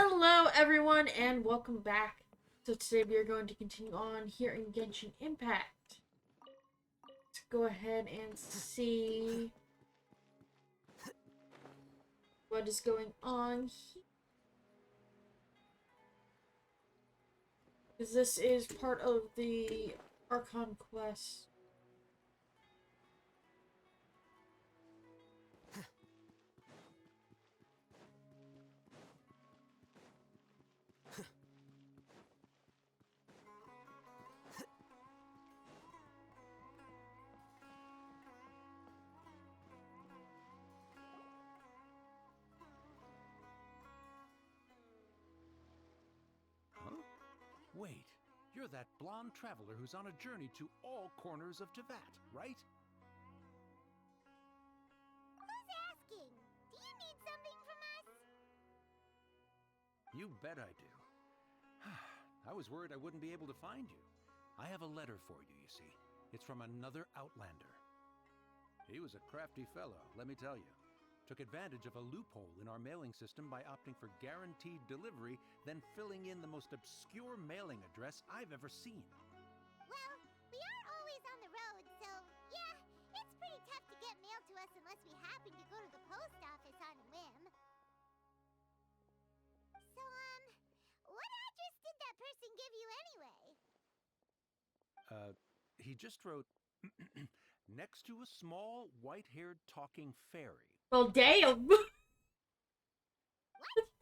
Hello, everyone, and welcome back. So today we are going to continue on here in Genshin Impact. Let's go ahead and see what is going on here. Because this is part of the Archon quest. Wait, you're that blonde traveler who's on a journey to all corners of Teyvat, right? Who's asking? Do you need something from us? You bet I do. I was worried I wouldn't be able to find you. I have a letter for you, you see. It's from another Outlander. He was a crafty fellow, let me tell you. Took advantage of a loophole in our mailing system by opting for guaranteed delivery, then filling in the most obscure mailing address I've ever seen. Well, we are always on the road, so yeah, it's pretty tough to get mail to us unless we happen to go to the post office on a whim. So, what address did that person give you anyway? He just wrote, next to a small, white-haired talking fairy. Well, damn! What?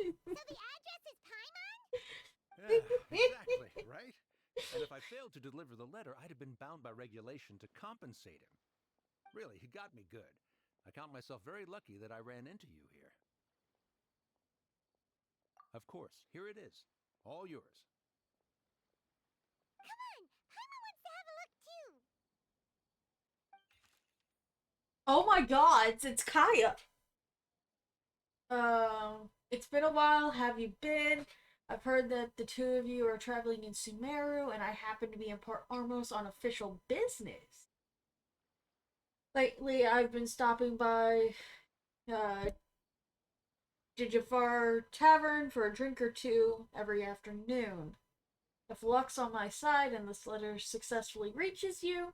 So the address is Paimon? Yeah, exactly, right? And if I failed to deliver the letter, I'd have been bound by regulation to compensate him. Really, he got me good. I count myself very lucky that I ran into you here. Of course, here it is. All yours. Come on, Paimon wants to have a look too. Oh my god, it's Kaya! It's been a while. Have you been? I've heard that the two of you are traveling in Sumeru, and I happen to be in Port Armos on official business. Lately, I've been stopping by, Jijafar Tavern for a drink or two every afternoon. If luck's on my side and this letter successfully reaches you,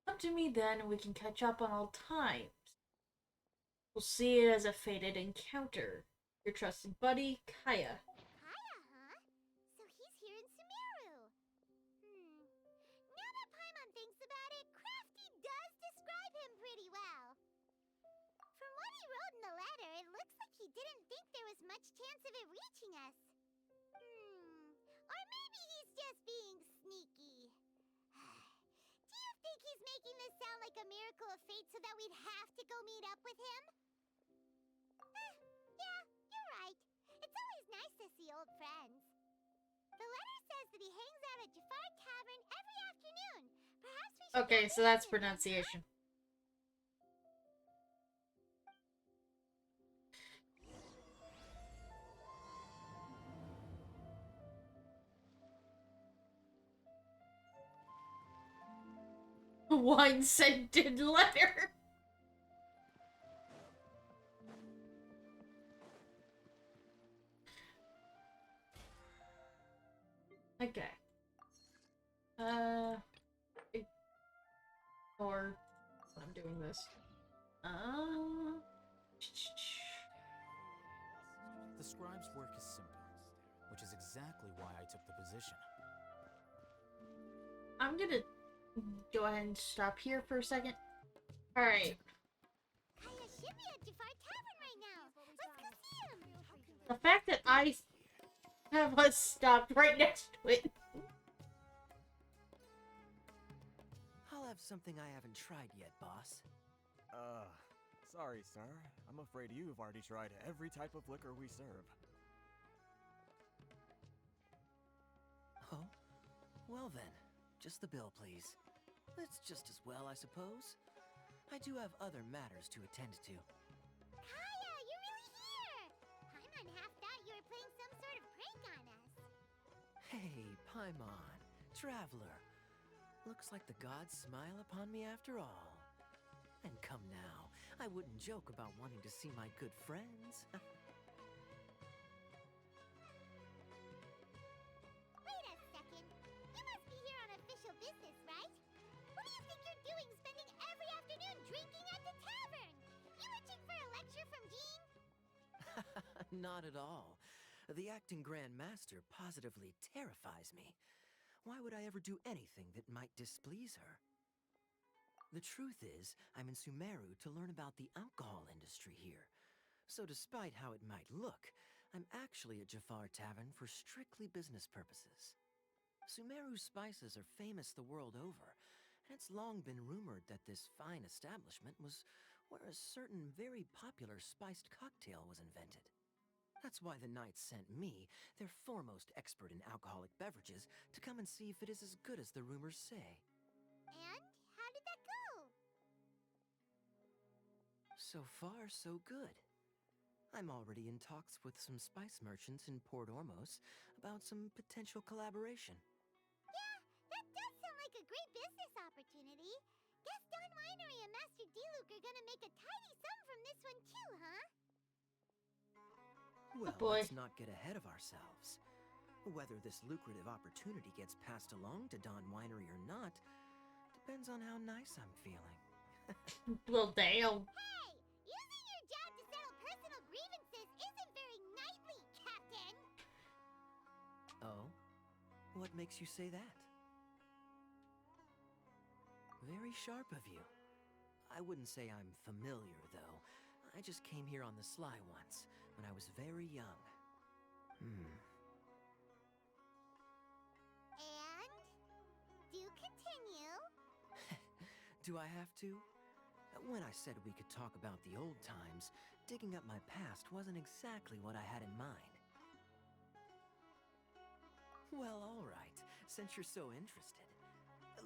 come to me then and we can catch up on old times. We'll see it as a fated encounter. Your trusted buddy, Kaya. Kaya, huh? So he's here in Sumeru. Now that Paimon thinks about it, Crafty does describe him pretty well. From what he wrote in the letter, it looks like he didn't think there was much chance of it reaching us. Or maybe he's just being sneaky. Do you think he's making this sound like a miracle of fate so that we'd have to go meet up with him? Yeah, you're right. It's always nice to see old friends. The letter says that he hangs out at Jafar Tavern every afternoon. Perhaps we should Okay, go so visit that's him then, huh? pronunciation. Wine-scented letter. Okay. Or I'm doing this. The scribe's work is simple, which is exactly why I took the position. I'm gonna go ahead and stop here for a second. Alright. Kaya should be at Jafar Tavern right now. Let's go see him. The fact that I have us stopped right next to it. I'll have something I haven't tried yet, boss. Sorry, sir. I'm afraid you've already tried every type of liquor we serve. Oh? Well then, just the bill, please. That's just as well, I suppose. I do have other matters to attend to. Kaya, you're really here! Paimon half thought you were playing some sort of prank on us. Hey, Paimon, traveler. Looks like the gods smile upon me after all. And come now, I wouldn't joke about wanting to see my good friends. Not at all. The acting Grand Master positively terrifies me. Why would I ever do anything that might displease her? The truth is, I'm in Sumeru to learn about the alcohol industry here. So despite how it might look, I'm actually at Jafar Tavern for strictly business purposes. Sumeru spices are famous the world over, and it's long been rumored that this fine establishment was where a certain very popular spiced cocktail was invented. That's why the Knights sent me, their foremost expert in alcoholic beverages, to come and see if it is as good as the rumors say. And how did that go? So far, so good. I'm already in talks with some spice merchants in Port Ormos about some potential collaboration. Yeah, that does sound like a great business opportunity. Guess Don Winery and Master D-Luke are gonna make a tidy sum from this one too, huh? Well, boy. let's not get ahead of ourselves. Whether this lucrative opportunity gets passed along to Don Winery or not depends on how nice I'm feeling. Well, damn. Hey, using your job to settle personal grievances isn't very knightly, Captain. Oh? What makes you say that? Very sharp of you. I wouldn't say I'm familiar, though. I just came here on the sly once, when I was very young. And? Do continue. Do I have to? When I said we could talk about the old times, digging up my past wasn't exactly what I had in mind. Well, all right, since you're so interested.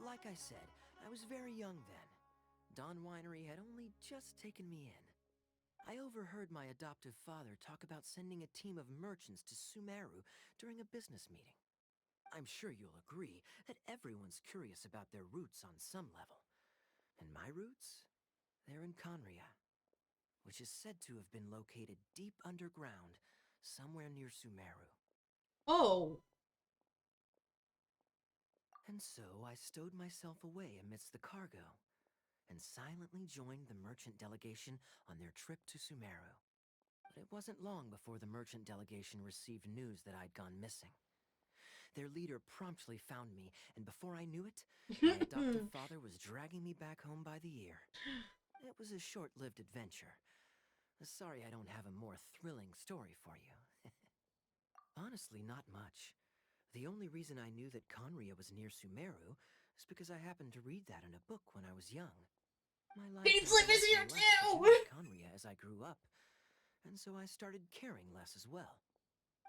Like I said, I was very young then. Don Winery had only just taken me in. I overheard my adoptive father talk about sending a team of merchants to Sumeru during a business meeting. I'm sure you'll agree that everyone's curious about their roots on some level. And my roots? They're in Conria, which is said to have been located deep underground, somewhere near Sumeru. Oh. And so I stowed myself away amidst the cargo, and silently joined the merchant delegation on their trip to Sumeru. But it wasn't long before the merchant delegation received news that I'd gone missing. Their leader promptly found me, and before I knew it, my adoptive father was dragging me back home by the ear. It was a short-lived adventure. Sorry I don't have a more thrilling story for you. Honestly, not much. The only reason I knew that Conria was near Sumeru is because I happened to read that in a book when I was young. My life Beansleep had is here less to too! do with Conria as I grew up, and so I started caring less as well.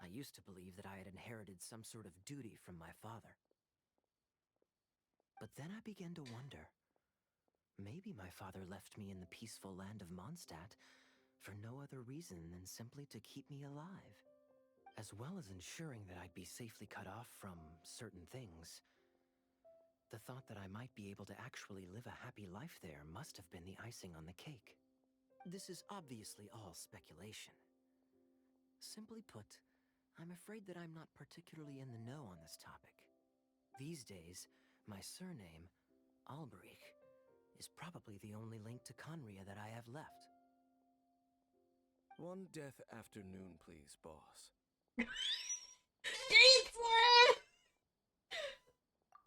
I used to believe that I had inherited some sort of duty from my father. But then I began to wonder. Maybe my father left me in the peaceful land of Mondstadt for no other reason than simply to keep me alive. As well as ensuring that I'd be safely cut off from certain things. The thought that I might be able to actually live a happy life there must have been the icing on the cake. This is obviously all speculation. Simply put, I'm afraid that I'm not particularly in the know on this topic. These days, my surname, Alberich, is probably the only link to Conria that I have left. One death afternoon, please, boss. Beansleep!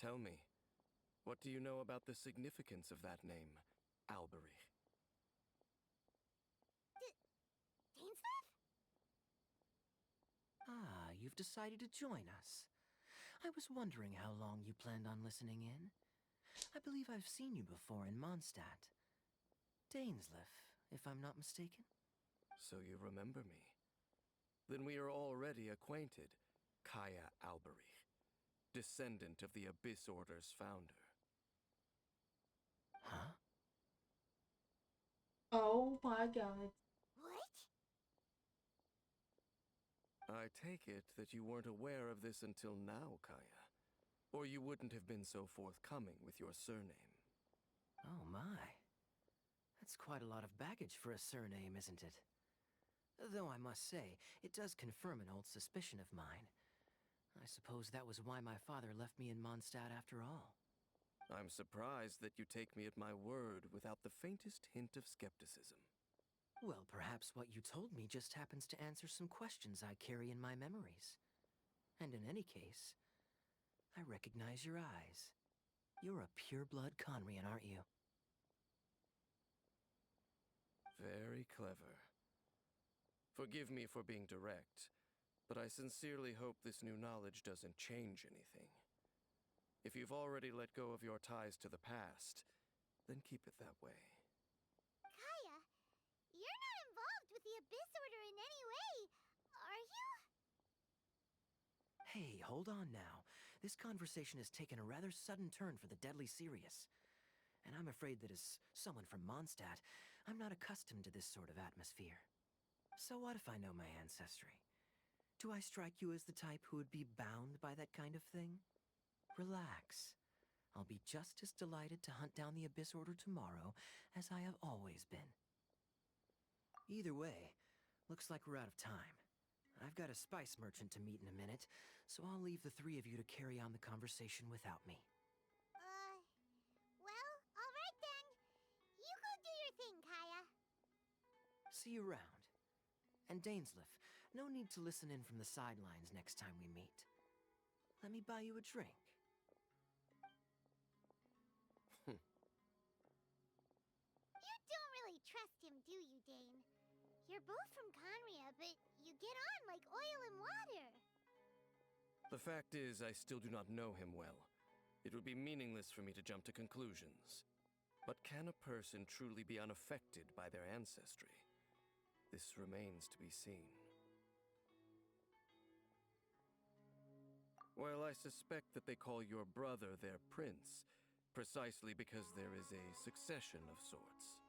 Tell me, what do you know about the significance of that name, Alberich? Dainsleif? Ah, you've decided to join us. I was wondering how long you planned on listening in. I believe I've seen you before in Mondstadt. Dainsleif, if I'm not mistaken. So you remember me. Then we are already acquainted, Kaya Alberich, descendant of the Abyss Order's founder. Huh? Oh my god. What? I take it that you weren't aware of this until now, Kaya. Or you wouldn't have been so forthcoming with your surname. Oh my. That's quite a lot of baggage for a surname, isn't it? Though I must say, it does confirm an old suspicion of mine. I suppose that was why my father left me in Mondstadt after all. I'm surprised that you take me at my word without the faintest hint of skepticism. Well, perhaps what you told me just happens to answer some questions I carry in my memories. And in any case, I recognize your eyes. You're a pure-blood Conrian, aren't you? Very clever. Forgive me for being direct, but I sincerely hope this new knowledge doesn't change anything. If you've already let go of your ties to the past, then keep it that way. Kaya, you're not involved with the Abyss Order in any way, are you? Hey, hold on now. This conversation has taken a rather sudden turn for the deadly serious. And I'm afraid that as someone from Mondstadt, I'm not accustomed to this sort of atmosphere. So what if I know my ancestry? Do I strike you as the type who would be bound by that kind of thing? Relax. I'll be just as delighted to hunt down the Abyss Order tomorrow as I have always been. Either way, looks like we're out of time. I've got a spice merchant to meet in a minute, so I'll leave the three of you to carry on the conversation without me. Well, alright then. You go do your thing, Kaya. See you around. And Dainsleif, no need to listen in from the sidelines next time we meet. Let me buy you a drink. You don't really trust him, do you, Dane? You're both from Conria, but you get on like oil and water. The fact is, I still do not know him well. It would be meaningless for me to jump to conclusions. But can a person truly be unaffected by their ancestry? This remains to be seen. Well, I suspect that they call your brother their prince, precisely because there is a succession of sorts.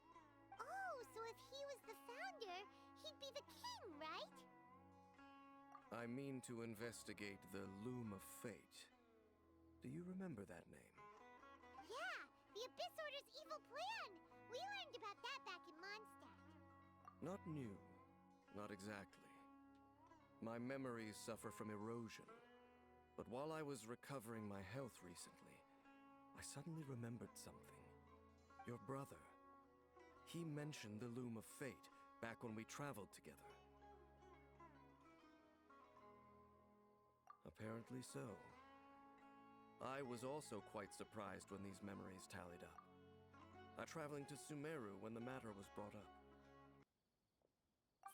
Oh, so if he was the founder, he'd be the king, right? I mean to investigate the Loom of Fate. Do you remember that name? Yeah, the Abyss Order's evil plan! We learned about that back in Mondstadt. Not new. Not exactly. My memories suffer from erosion. But while I was recovering my health recently, I suddenly remembered something. Your brother. He mentioned the Loom of Fate back when we traveled together. Apparently so. I was also quite surprised when these memories tallied up. Traveling to Sumeru when the matter was brought up.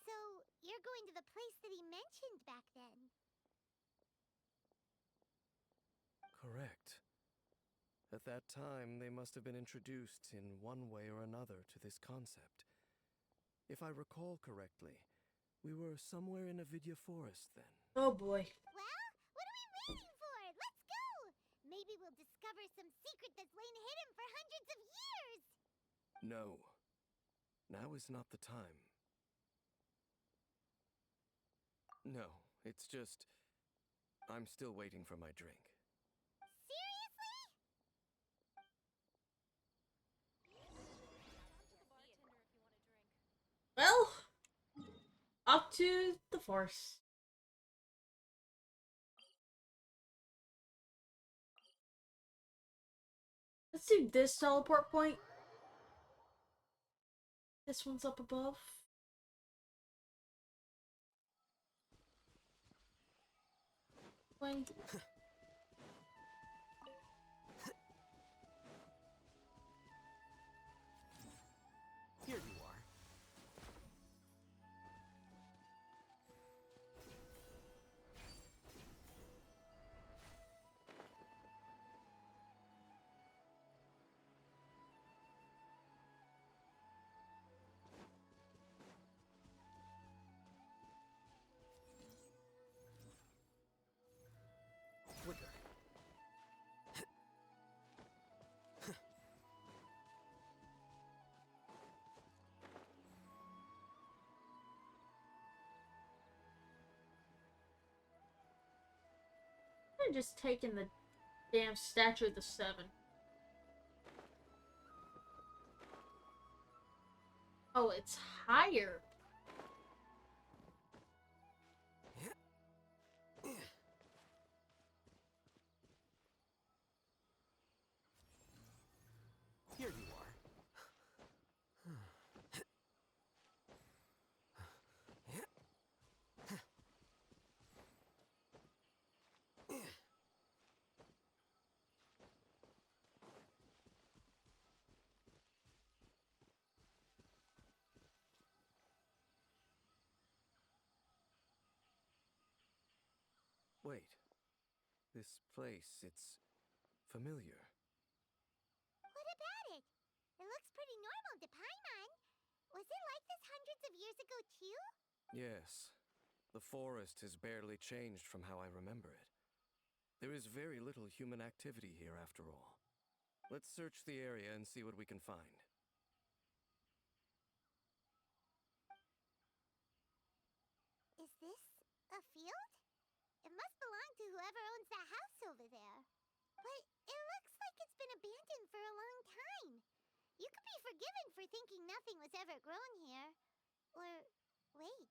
So, you're going to the place that he mentioned back then? Correct. At that time, they must have been introduced in one way or another to this concept. If I recall correctly, we were somewhere in Avidya Forest then. Oh boy. Well, what are we waiting for? Let's go! Maybe we'll discover some secret that's lain hidden for hundreds of years! No. Now is not the time. No, it's just... I'm still waiting for my drink. Seriously? Well, up to the force. Let's do this teleport point. This one's up above. Wait. Here you are. Quicker. I'm just taking the damn statue of the Seven. Oh, it's higher. Here you are. Wait. This place, it's familiar. What about it? It looks pretty normal to Paimon. Was it like this hundreds of years ago, too? Yes. The forest has barely changed from how I remember it. There is very little human activity here, after all. Let's search the area and see what we can find. Is this a field? It must belong to whoever owns that house over there. But it looks like it's been abandoned for a long time. You could be forgiven for thinking nothing was ever grown here. Or, wait,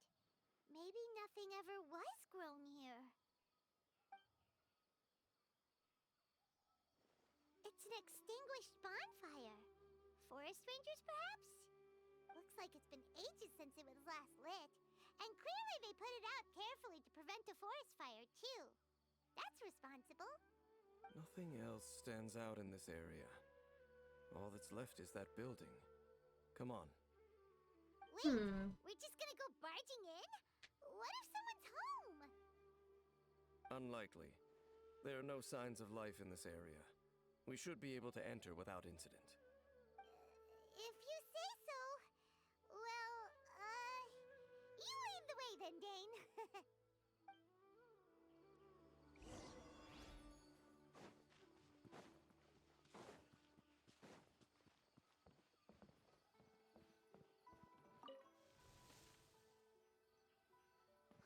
maybe nothing ever was grown here. It's an extinguished bonfire. Forest rangers, perhaps? Looks like it's been ages since it was last lit. And clearly they put it out carefully to prevent a forest fire, too. That's responsible. Nothing else stands out in this area. All that's left is that building. Come on. Wait, we're just gonna go barging in? What if someone's home? Unlikely. There are no signs of life in this area. We should be able to enter without incident. If you say so. Well, you lead the way then, Dane.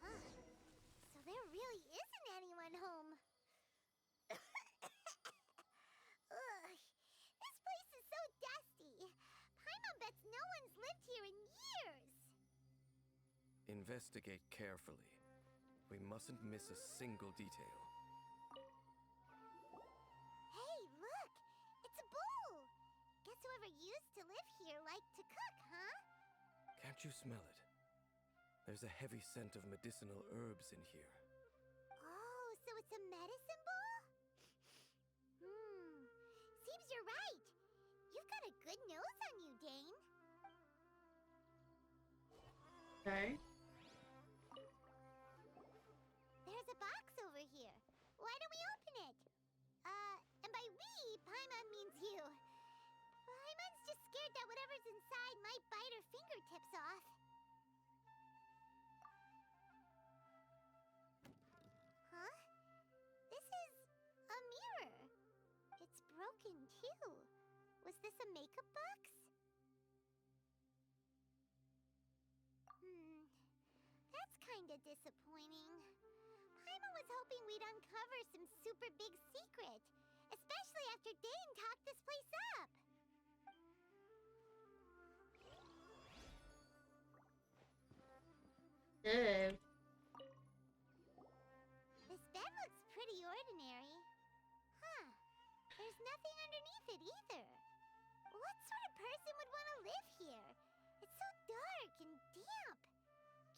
Huh. So there really isn't anyone home. Ugh, this place is so dusty. Paimon bets no one's lived here in years. Investigate carefully. We mustn't miss a single detail. Hey, look! It's a bull! Guess whoever used to live here liked to cook, huh? Can't you smell it? There's a heavy scent of medicinal herbs in here. Oh, so it's a medicine bull? Seems you're right. You've got a good nose on you, Dane. Okay. There's a box over here. Why don't we open it? And by we, Paimon means you. Paimon's just scared that whatever's inside might bite her fingertips off. Huh? This is a mirror. It's broken, too. Was this a makeup box? That's kinda disappointing. Paimon was hoping we'd uncover some super big secret, especially after Dane talked this place up. Ew. This bed looks pretty ordinary. Huh. There's nothing underneath it either. What sort of person would want to live here? It's so dark and damp.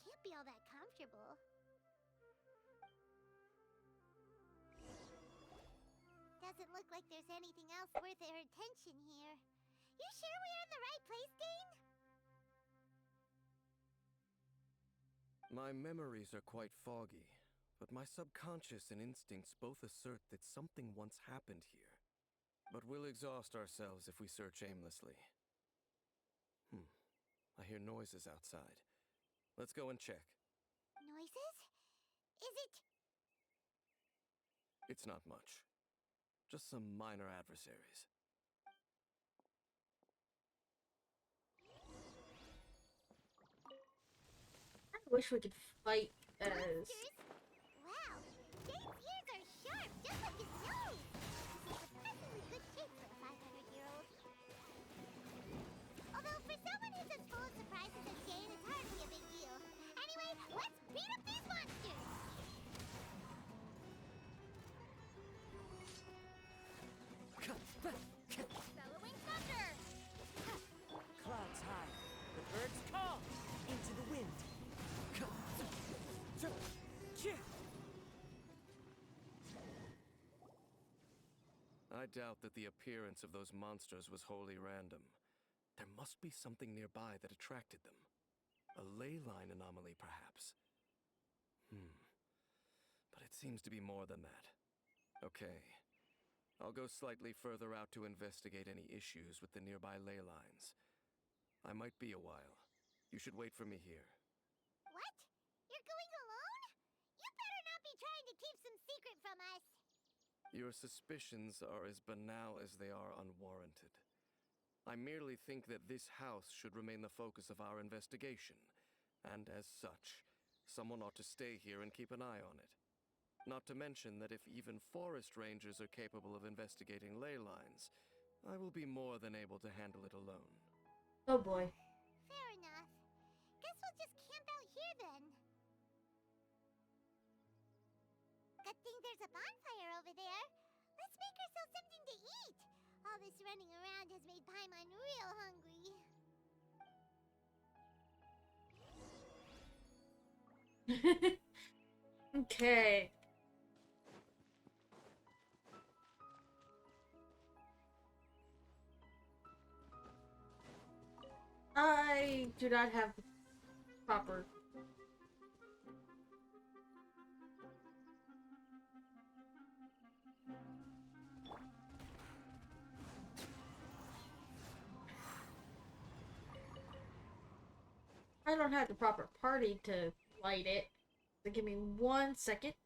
Can't be all that comfortable. Doesn't look like there's anything else worth our attention here. You sure we're in the right place, Dane? My memories are quite foggy, but my subconscious and instincts both assert that something once happened here. But we'll exhaust ourselves if we search aimlessly. I hear noises outside. Let's go and check. Noises? Is it... It's not much. Just some minor adversaries. I wish we could fight as. Monsters? Wow, Dane's ears are sharp, just like his nose! This is surprisingly good shape for a 500-year-old. Although for someone who's as full of surprises as Dane, it's hardly a big deal. Anyway, let's beat up these monsters! Bellowing thunder! Clouds high, the birds call, into the wind. I doubt that the appearance of those monsters was wholly random. There must be something nearby that attracted them. A ley line anomaly, perhaps. But it's seems to be more than that. Okay. I'll go slightly further out to investigate any issues with the nearby ley lines. I might be a while. You should wait for me here. What? You're going alone? You better not be trying to keep some secret from us. Your suspicions are as banal as they are unwarranted. I merely think that this house should remain the focus of our investigation, and as such, someone ought to stay here and keep an eye on it. Not to mention that if even forest rangers are capable of investigating ley lines, I will be more than able to handle it alone. Oh boy. Fair enough. Guess we'll just camp out here then. Good thing there's a bonfire over there. Let's make ourselves something to eat. All this running around has made Paimon real hungry. Okay. I do not have the proper. I don't have the proper party to light it. So give me 1 second.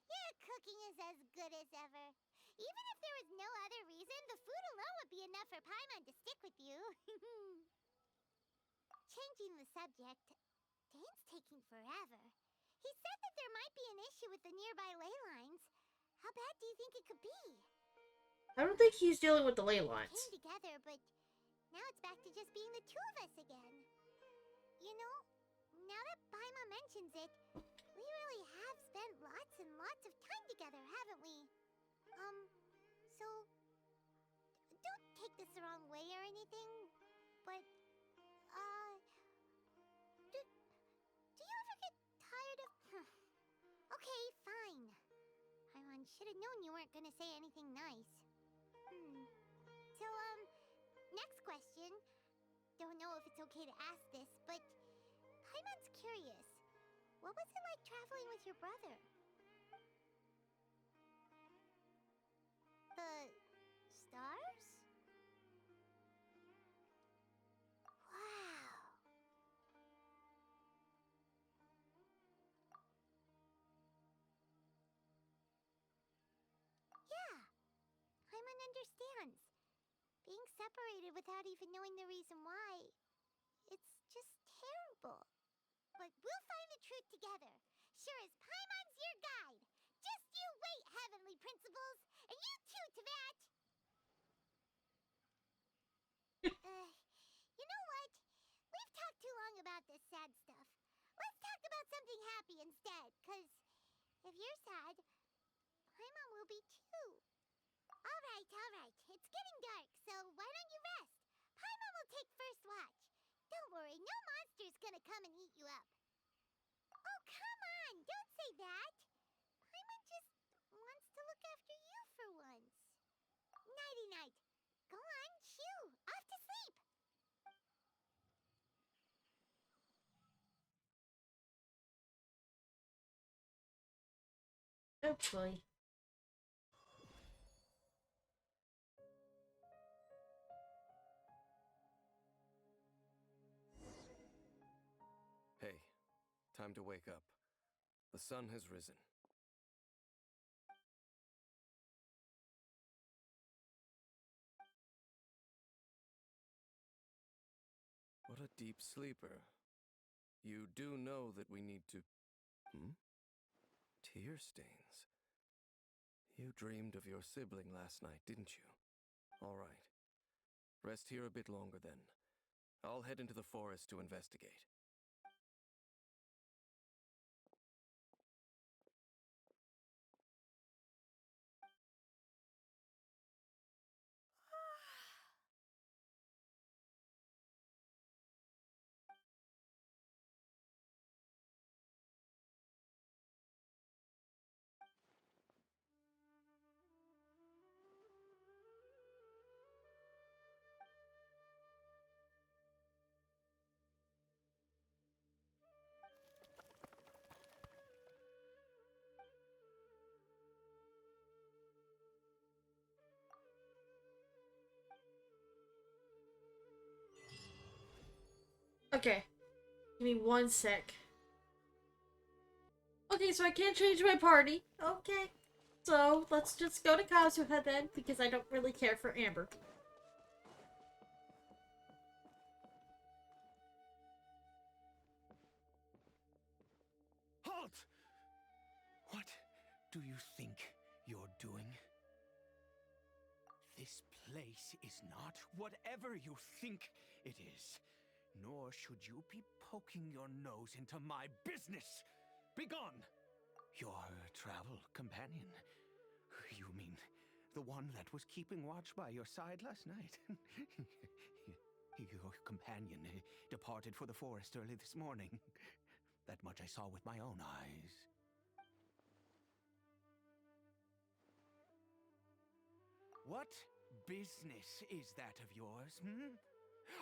Your cooking is as good as ever. Even if there was no other reason, the food alone would be enough for Paimon to stick with you. Changing the subject, Dane's taking forever. He said that there might be an issue with the nearby ley lines. How bad do you think it could be? I don't think he's dealing with the ley lines. Came together, but now it's back to just being the two of us again. You know, now that Paimon mentions it, we really have spent lots and lots of time together, haven't we? So, don't take this the wrong way or anything, but, do you ever get tired of... Okay, fine. Paimon should have known you weren't gonna say anything nice. So, next question. Don't know if it's okay to ask this, but Paimon's curious. What was it like traveling with your brother? The stars? Wow. Yeah, Paimon understands. Being separated without even knowing the reason why, it's just terrible. But we'll find the truth together. Sure as Paimon's your guide. Just you wait, Heavenly Principles! And you too, Teyvat! You know what? We've talked too long about this sad stuff. Let's talk about something happy instead, 'cause if you're sad, Paimon will be too. Alright. It's getting dark, so why don't you rest? Paimon will take first watch. Don't worry, no monster's gonna come and eat you up. Oh, come on! Don't say that! Paimon just wants to look after you for once. Nighty-night. Go on, shoo! Off to sleep! Hopefully. Hey, time to wake up. The sun has risen. What a deep sleeper. You do know that we need to... Tear stains. You dreamed of your sibling last night, didn't you? All right. Rest here a bit longer then. I'll head into the forest to investigate. Okay. Give me 1 sec. Okay, so I can't change my party. Okay. So, let's just go to Kazuha then, because I don't really care for Amber. Halt! What do you think you're doing? This place is not whatever you think it is. Nor should you be poking your nose into my business. Begone! Your travel companion. You mean the one that was keeping watch by your side last night? Your companion departed for the forest early this morning. That much I saw with my own eyes. What business is that of yours, hmm?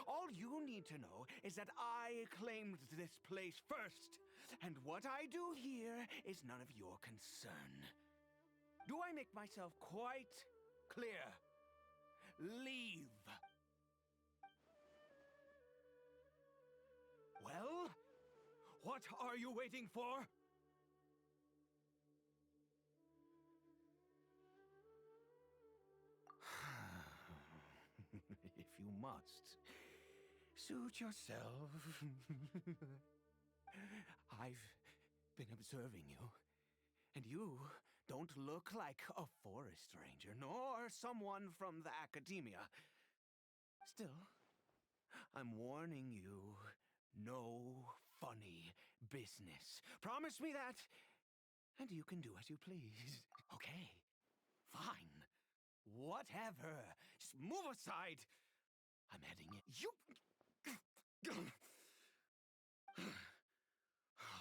All you need to know is that I claimed this place first, and what I do here is none of your concern. Do I make myself quite clear? Leave. Well, what are you waiting for? If you must, suit yourself. I've been observing you, and you don't look like a forest ranger, nor someone from the academia. Still, I'm warning you, no funny business. Promise me that, and you can do as you please. Okay, fine. Whatever. Just move aside. I'm heading in. You...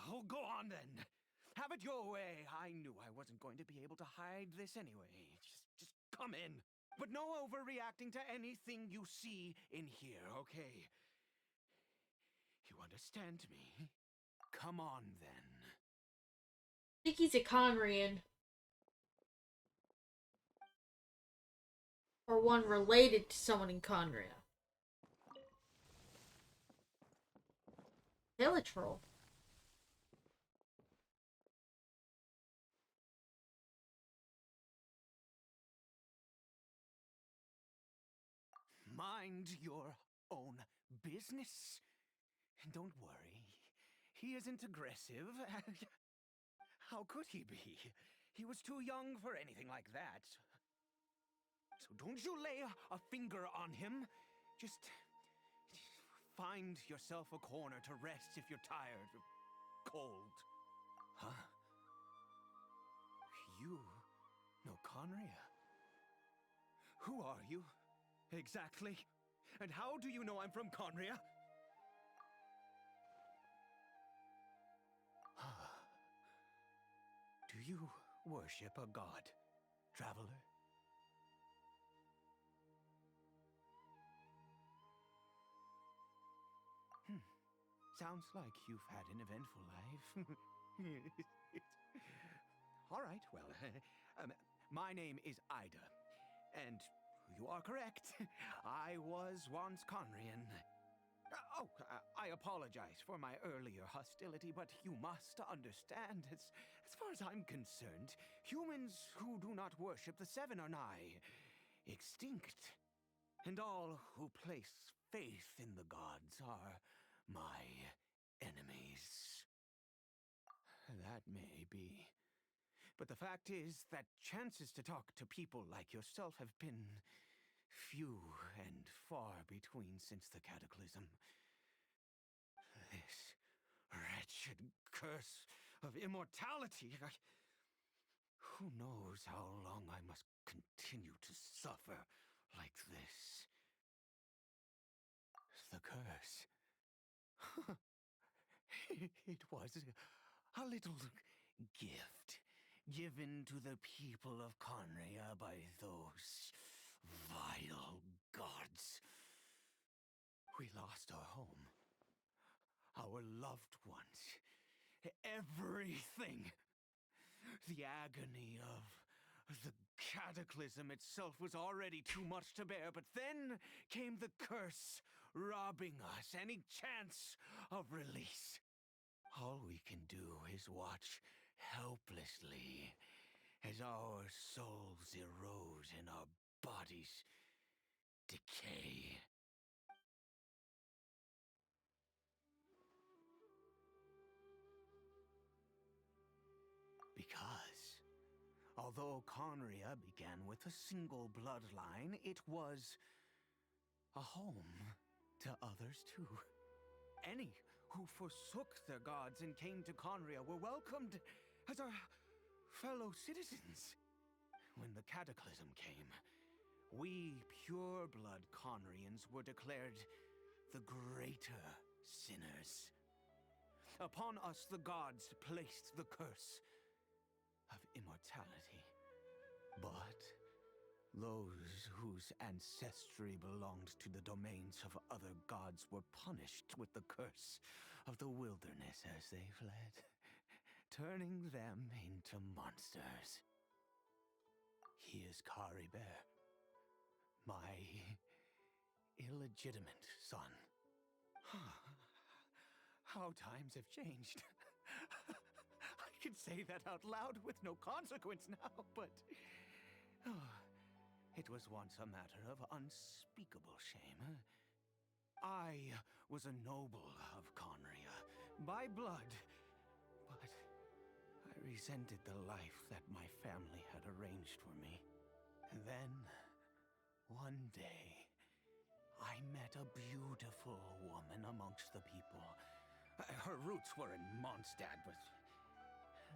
Oh, go on then. Have it your way. I knew I wasn't going to be able to hide this anyway. Just come in. But no overreacting to anything you see in here, okay? You understand me? Come on then. I think he's a Conrian. Or one related to someone in Conria. Village troll. Mind your own business. Don't worry. He isn't aggressive. How could he be? He was too young for anything like that. So don't you lay a finger on him. Just find yourself a corner to rest if you're tired or cold. Huh? You know Conria? Who are you? Exactly. And how do you know I'm from Conria? Do you worship a god, traveler? Sounds like you've had an eventful life. All right, well, my name is Ida, and you are correct. I was once Conrian. I apologize for my earlier hostility, but you must understand, as far as I'm concerned, humans who do not worship the Seven are nigh extinct. And all who place faith in the gods are my enemies. That may be. But the fact is that chances to talk to people like yourself have been few and far between since the cataclysm. This wretched curse of immortality. Who knows how long I must continue to suffer like this? The curse. It was a little gift given to the people of Conria by those vile gods. We lost our home, our loved ones, everything. The agony of the cataclysm itself was already too much to bear, but then came the curse robbing us any chance of release. All we can do is watch helplessly as our souls erode and our bodies decay. Because, although Conria began with a single bloodline, it was a home to others too. Any who forsook their gods and came to Conria were welcomed as our fellow citizens. When the cataclysm came, we pure-blood Conrians were declared the greater sinners. Upon us the gods placed the curse of immortality. But those whose ancestry belonged to the domains of other gods were punished with the curse of the wilderness as they fled, turning them into monsters. He is Caribert, my illegitimate son. How times have changed. I can say that out loud with no consequence now, but it was once a matter of unspeakable shame. I was a noble of Conria, by blood, but I resented the life that my family had arranged for me. And then, one day, I met a beautiful woman amongst the people. Her roots were in Mondstadt, but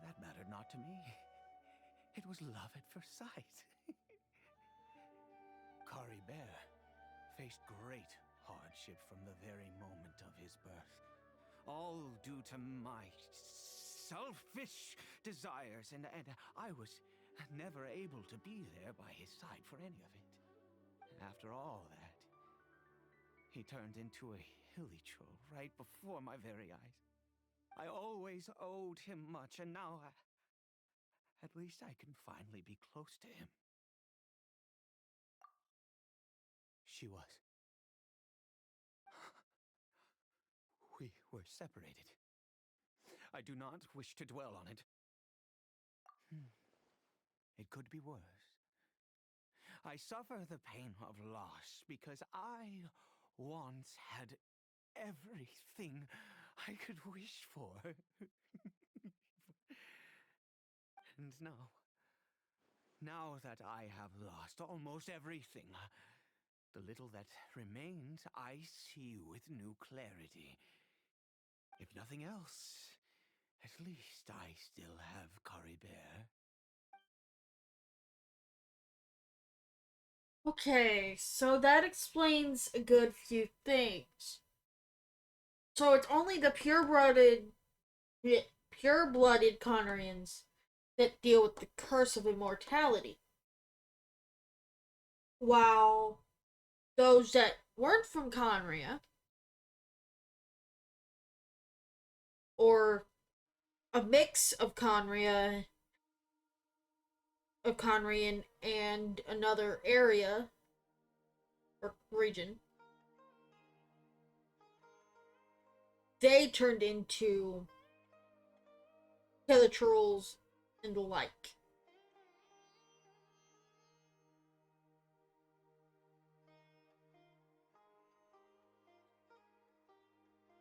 that mattered not to me. It was love at first sight. Caribert faced great hardship from the very moment of his birth, all due to my selfish desires, and I was never able to be there by his side for any of it. After all that, he turned into a hilly troll right before my very eyes. I always owed him much, and now at least I can finally be close to him. She was. We were separated. I do not wish to dwell on it. It could be worse. I suffer the pain of loss because I once had everything I could wish for. And now that I have lost almost everything, the little that remains I see with new clarity. If nothing else, at least I still have Caribert. Okay, so that explains a good few things. So it's only the pure-blooded Conrians that deal with the curse of immortality, while those that weren't from Conria, or a mix of Conrian and another area or region, they turned into Hilichurls and the like.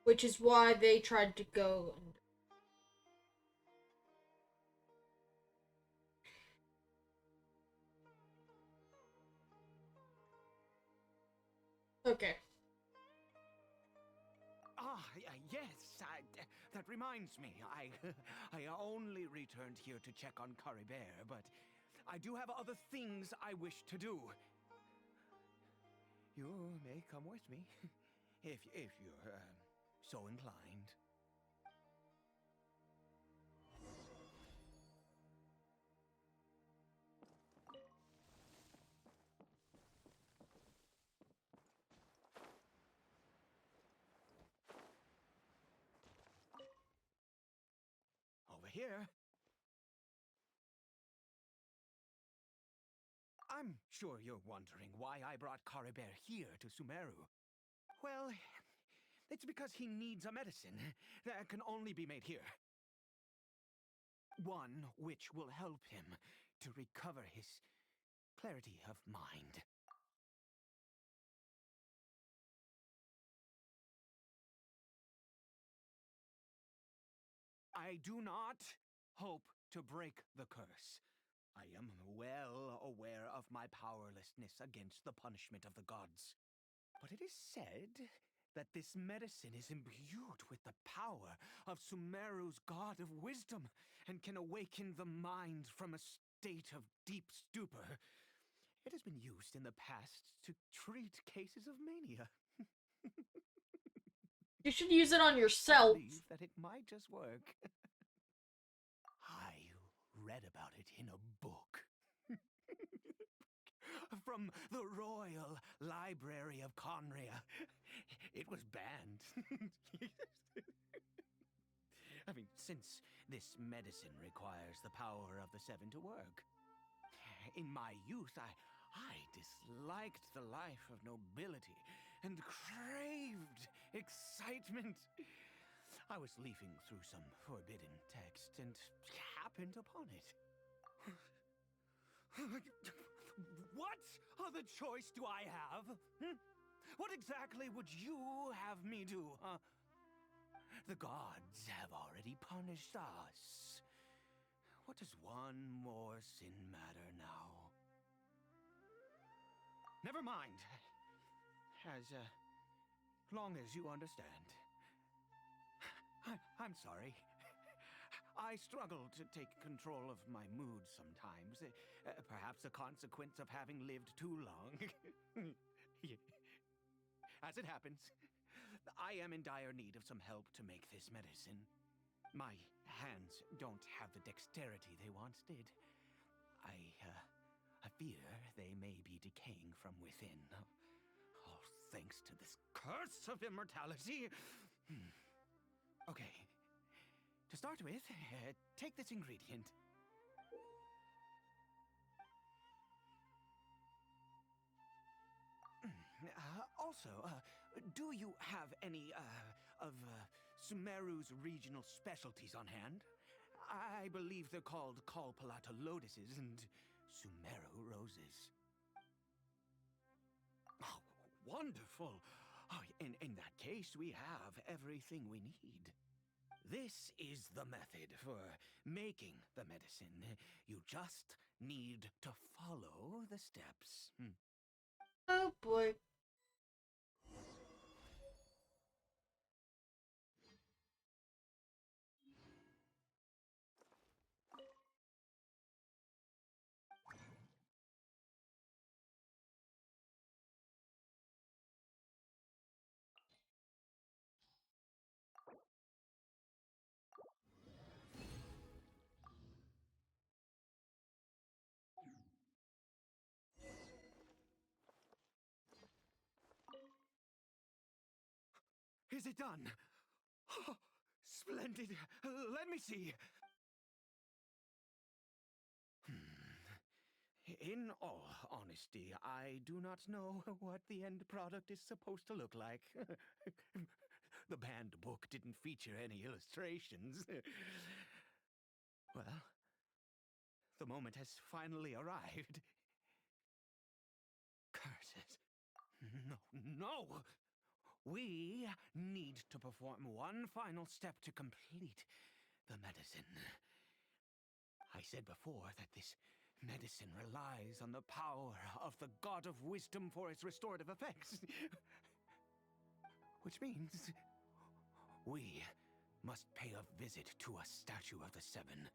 Which is why they tried to go. Okay. Yes, that reminds me. I only returned here to check on Caribert, but I do have other things I wish to do. You may come with me, if you're so inclined. Over here. I'm sure you're wondering why I brought Caribert here to Sumeru. Well, it's because he needs a medicine that can only be made here. One which will help him to recover his clarity of mind. I do not hope to break the curse. I am well aware of my powerlessness against the punishment of the gods. But it is said that this medicine is imbued with the power of Sumeru's god of wisdom and can awaken the mind from a state of deep stupor. It has been used in the past to treat cases of mania. You should use it on I yourself. believe that it might just work. I read about it in a book. From the Royal Library of Conria. It was banned. I mean, since this medicine requires the power of the seven to work. In my youth, I disliked the life of nobility and craved excitement. I was leafing through some forbidden text and happened upon it. What other choice do I have? What exactly would you have me do, huh? The gods have already punished us. What does one more sin matter now? Never mind. As long as you understand. I'm sorry. I struggle to take control of my mood sometimes. Perhaps a consequence of having lived too long. As it happens, I am in dire need of some help to make this medicine. My hands don't have the dexterity they once did. I fear they may be decaying from within. All thanks to this curse of immortality. Okay. To start with, take this ingredient. Also, do you have any, of Sumeru's regional specialties on hand? I believe they're called Kalpalata lotuses and Sumeru roses. Oh, wonderful! Oh, in that case, we have everything we need. This is the method for making the medicine. You just need to follow the steps. Oh boy. Is it done? Oh, splendid. Let me see. In all honesty, I do not know what the end product is supposed to look like. The banned book didn't feature any illustrations. Well, the moment has finally arrived. Curses. No! We need to perform one final step to complete the medicine. I said before that this medicine relies on the power of the god of wisdom for its restorative effects. Which means we must pay a visit to a statue of the seven.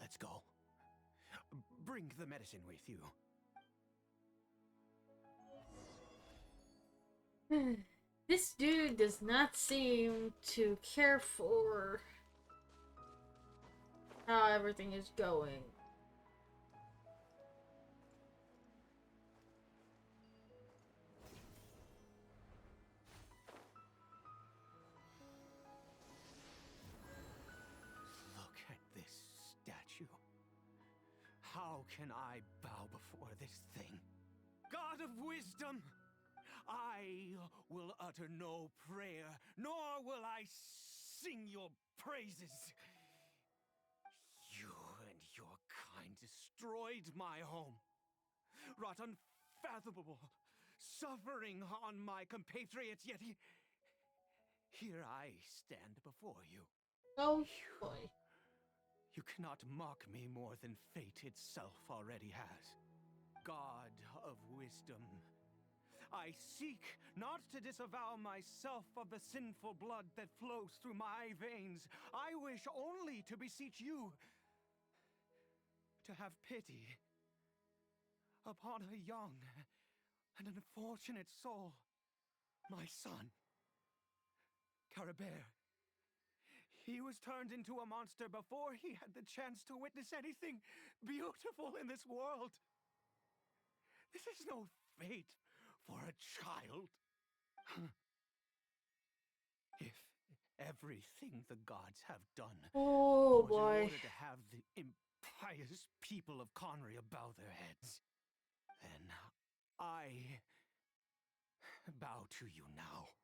Let's go. Bring the medicine with you. This dude does not seem to care for how everything is going. Look How can I bow before this thing? God of wisdom! I will utter no prayer, nor will I sing your praises. You and your kind destroyed my home, wrought unfathomable suffering on my compatriots, yet here I stand before you. Oh boy. You cannot mock me more than fate itself already has. God of wisdom, I seek not to disavow myself of the sinful blood that flows through my veins. I wish only to beseech you to have pity upon a young and unfortunate soul, my son, Caribert. He was turned into a monster before he had the chance to witness anything beautiful in this world. This is no fate for a child. If everything the gods have done Oh was boy. in order to have the impious people of Conria bow their heads, then I bow to you now.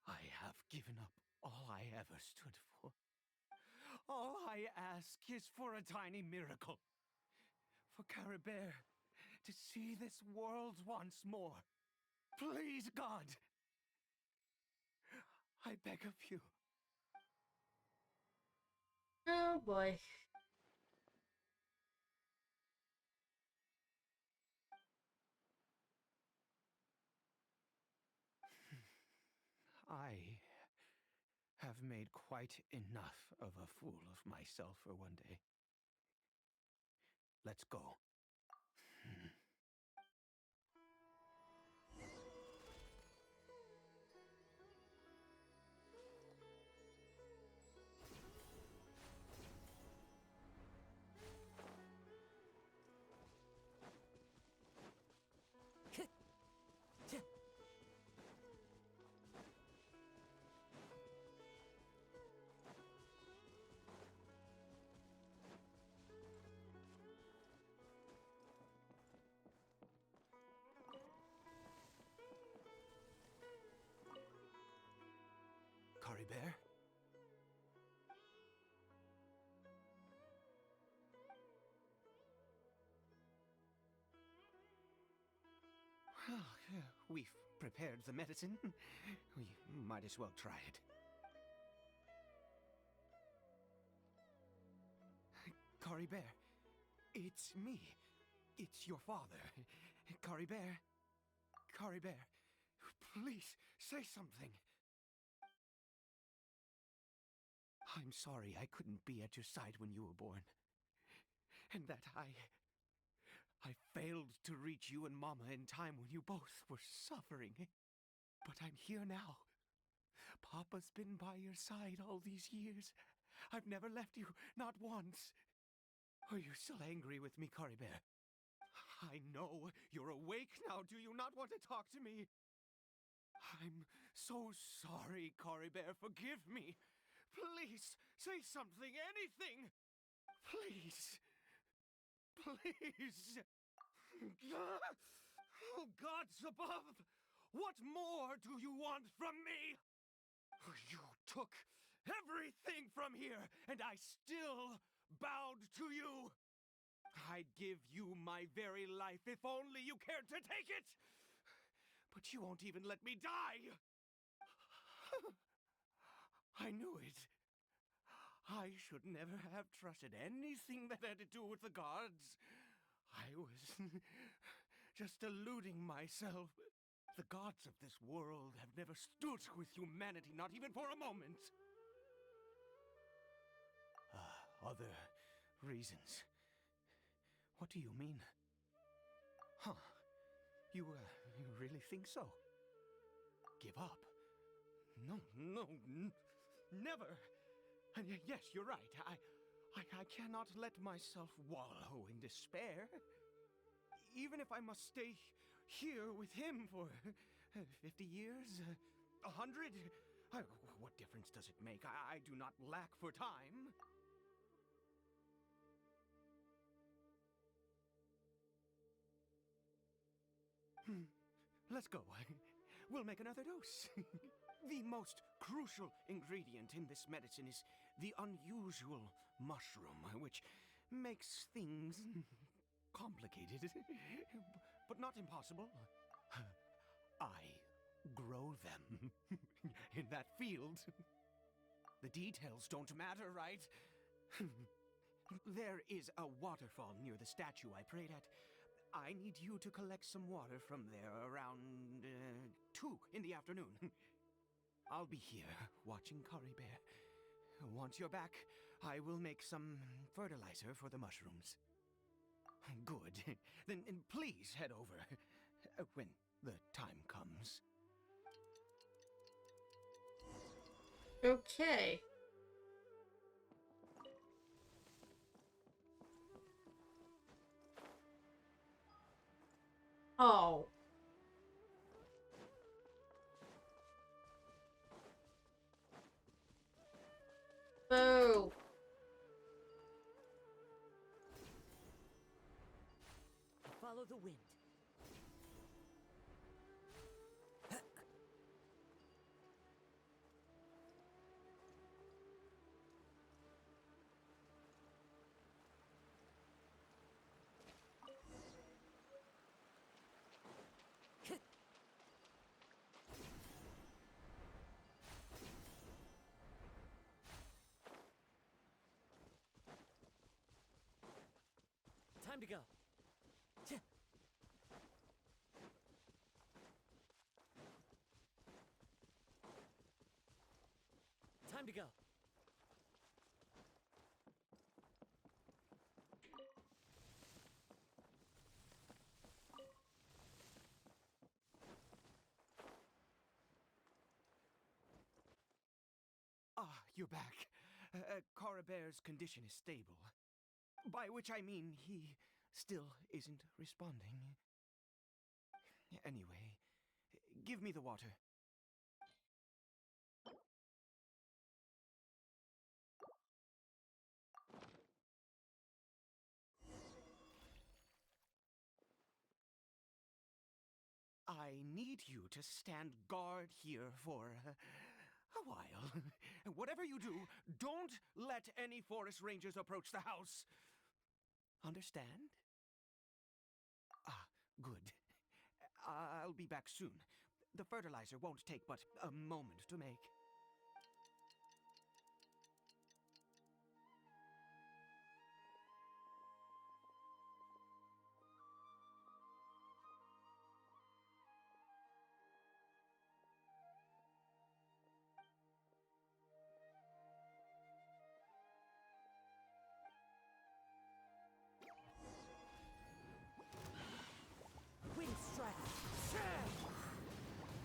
I have given up all I ever stood for. All I ask is for a tiny miracle. For Caribert to see this world once more. Please, God. I beg of you. Oh boy. I have made quite enough of a fool of myself for one day. Let's go. Caribert? Well, we've prepared the medicine. We might as well try it. Caribert, it's me. It's your father. Caribert. Caribert, please, say something. I'm sorry I couldn't be at your side when you were born. And that I failed to reach you and Mama in time when you both were suffering. But I'm here now. Papa's been by your side all these years. I've never left you, not once. Are you still angry with me, Caribert? I know you're awake now. Do you not want to talk to me? I'm so sorry, Caribert. Forgive me. Please, say something, anything. Please. Please. Oh, gods above! What more do you want from me? You took everything from here, and I still bowed to you. I'd give you my very life if only you cared to take it. But you won't even let me die. I knew it. I should never have trusted anything that had to do with the gods. I was just deluding myself. The gods of this world have never stood with humanity, not even for a moment. Other reasons. What do you mean? Huh? You really think so? Give up? No, never. And yes, you're right. I cannot let myself wallow in despair. Even if I must stay here with him for 50 years, 100, what difference does it make? I do not lack for time. Let's go. We'll make another dose. The most crucial ingredient in this medicine is the unusual mushroom, which makes things complicated, but not impossible. I grow them in that field. The details don't matter, right? There is a waterfall near the statue I prayed at. I need you to collect some water from there around 2 in the afternoon. I'll be here watching Caribert. Once you're back, I will make some fertilizer for the mushrooms. Good. Then please head over when the time comes. Okay. Oh. Boo. Follow the wind. Time to go. Time to go. You're back. Caribert's condition is stable. By which I mean he still isn't responding. Anyway, give me the water. I need you to stand guard here for a while. Whatever you do, don't let any forest rangers approach the house. Understand? Good. I'll be back soon. The fertilizer won't take but a moment to make. Wind strike.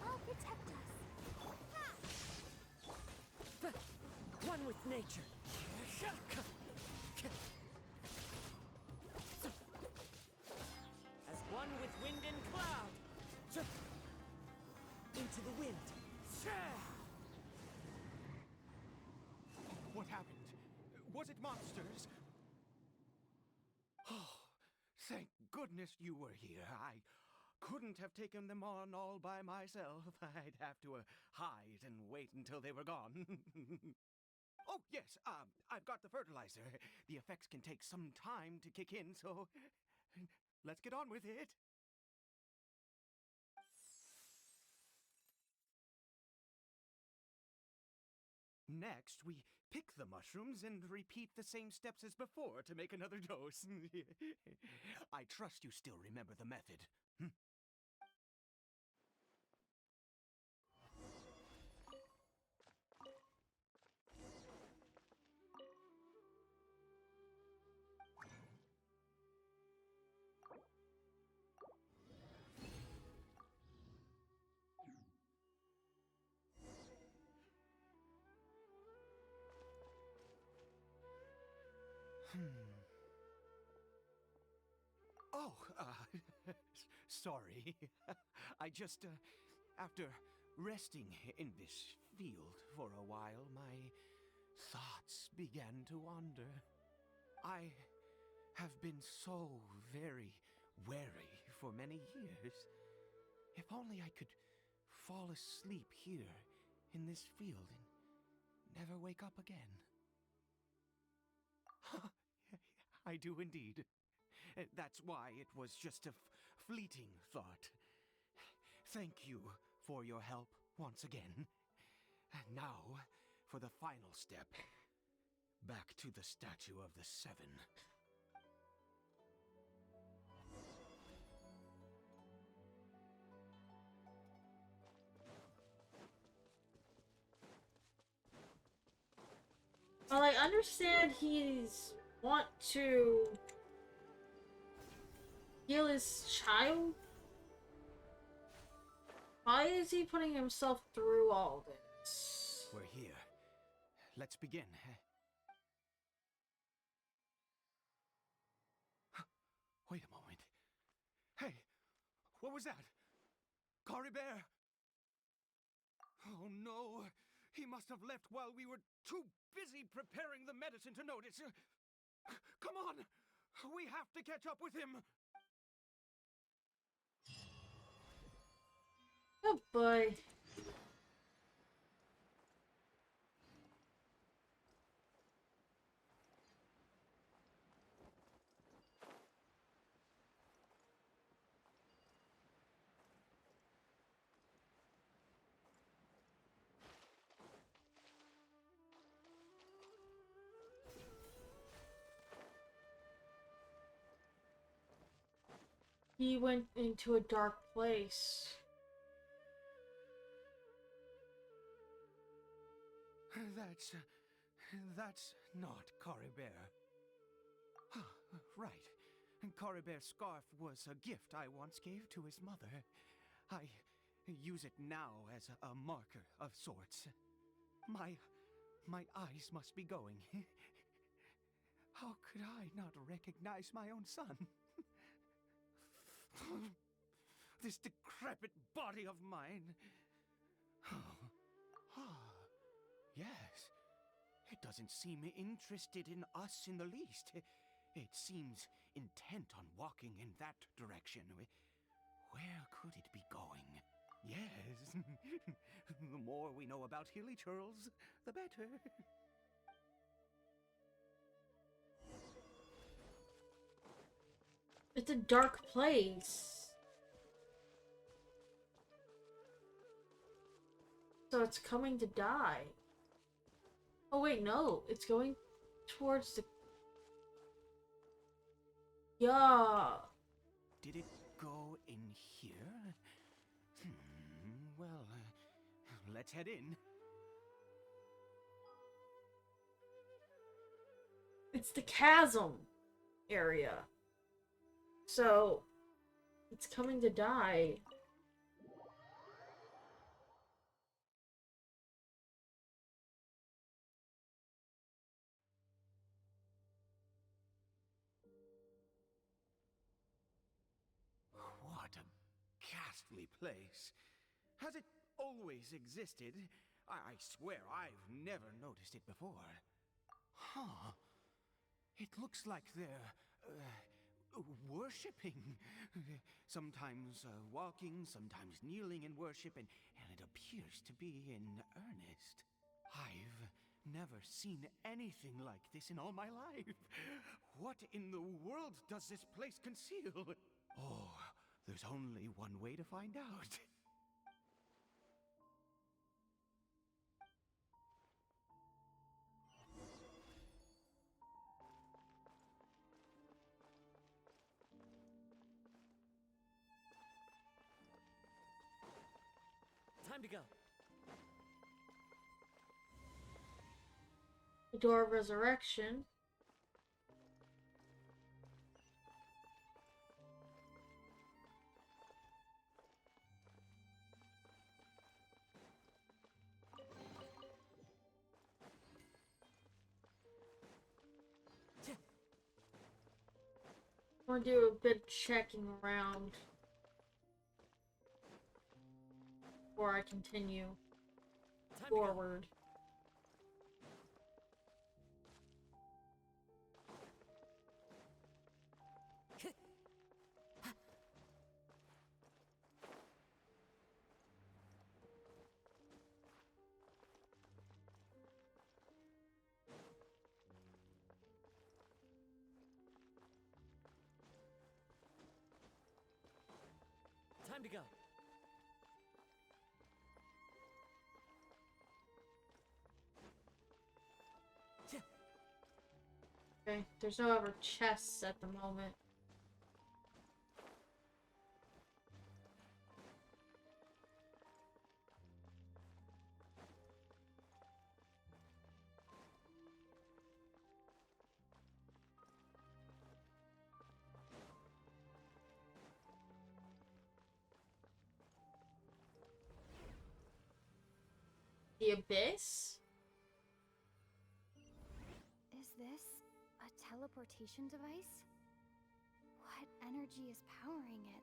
I'll protect us. One with nature. As one with wind and cloud. Into the wind. What happened? Was it monsters? Oh, thank goodness you were here. I couldn't have taken them on all by myself. I'd have to hide and wait until they were gone. Oh, yes, I've got the fertilizer. The effects can take some time to kick in, so let's get on with it. Next, we pick the mushrooms and repeat the same steps as before to make another dose. I trust you still remember the method. Oh, sorry. I just, after resting in this field for a while, my thoughts began to wander. I have been so very wary for many years. If only I could fall asleep here in this field and never wake up again. I do indeed. That's why it was just a fleeting thought. Thank you for your help once again. And now for the final step. Back to the Statue of the Seven. Well, I understand he's want to heal his child. Why is he putting himself through all this? We're here. Let's begin. Wait a moment. Hey, what was that? Caribert! Oh no! He must have left while we were too busy preparing the medicine to notice. Come on! We have to catch up with him! Oh boy. He went into a dark place. That's not Caribert. Right. Caribert's scarf was a gift I once gave to his mother. I use it now as a marker of sorts. My eyes must be going. How could I not recognize my own son? This decrepit body of mine. Yes. It doesn't seem interested in us in the least. It seems intent on walking in that direction. Where could it be going? Yes. The more we know about Hilly Churls, the better. It's a dark place. So it's coming to die. Oh wait, no. It's going towards the... Yeah. Did it go in here? Well, let's head in. It's the chasm area. So, it's coming to die. What a ghastly place. Has it always existed? I swear I've never noticed it before. Huh. It looks like they're, worshipping. Sometimes walking, sometimes kneeling in worship, and it appears to be in earnest. I've never seen anything like this in all my life. What in the world does this place conceal? Oh, there's only one way to find out. Time to go. The door of resurrection. I'm gonna do a bit checking around before I continue Time to go. forward. to go. Okay, there's no other chests at the moment. The Abyss? Is this a teleportation device? What energy is powering it?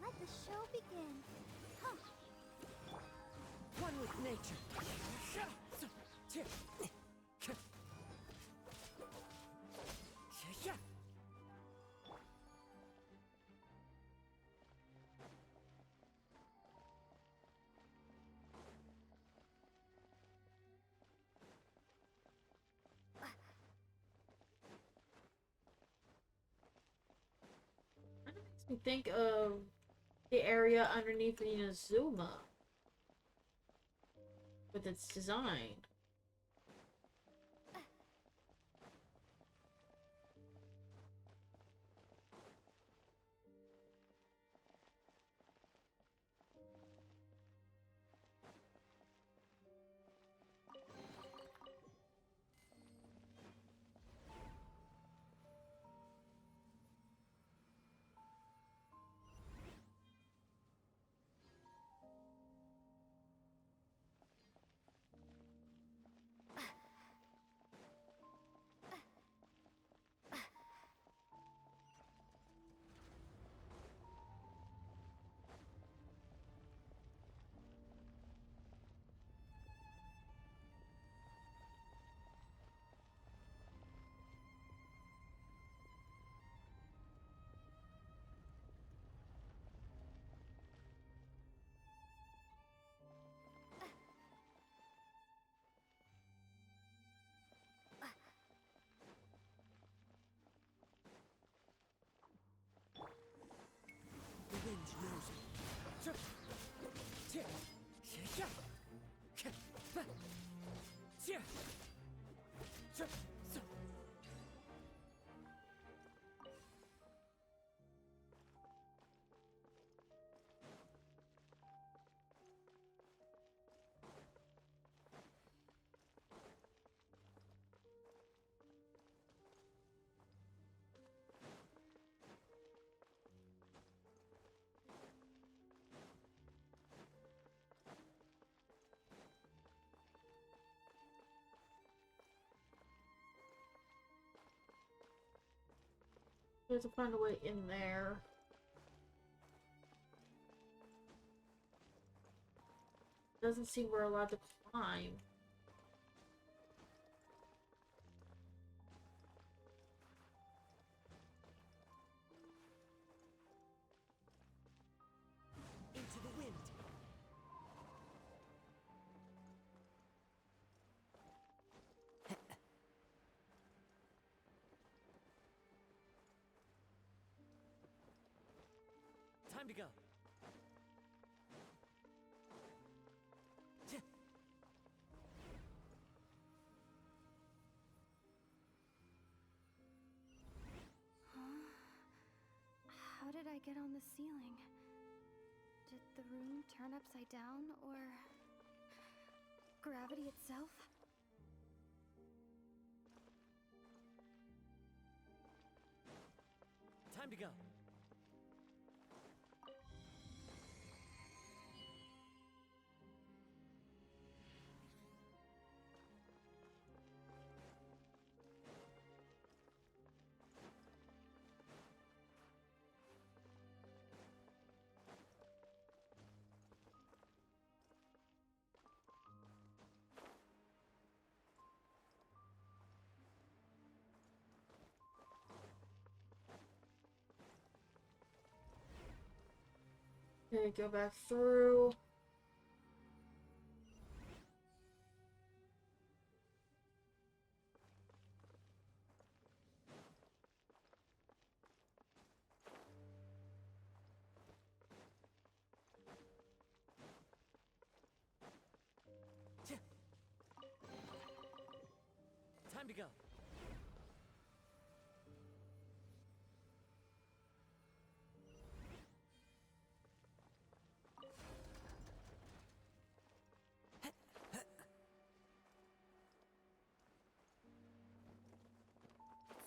Let the show begin. Huh. One with nature. Makes me think of the area underneath the Inazuma with its design. The wind knows it. We have to find a way in there. Doesn't seem we're allowed to climb. Into the wind. Time to go. How did I get on the ceiling? Did the room turn upside down, or gravity itself? Time to go. Okay, go back through. Time to go.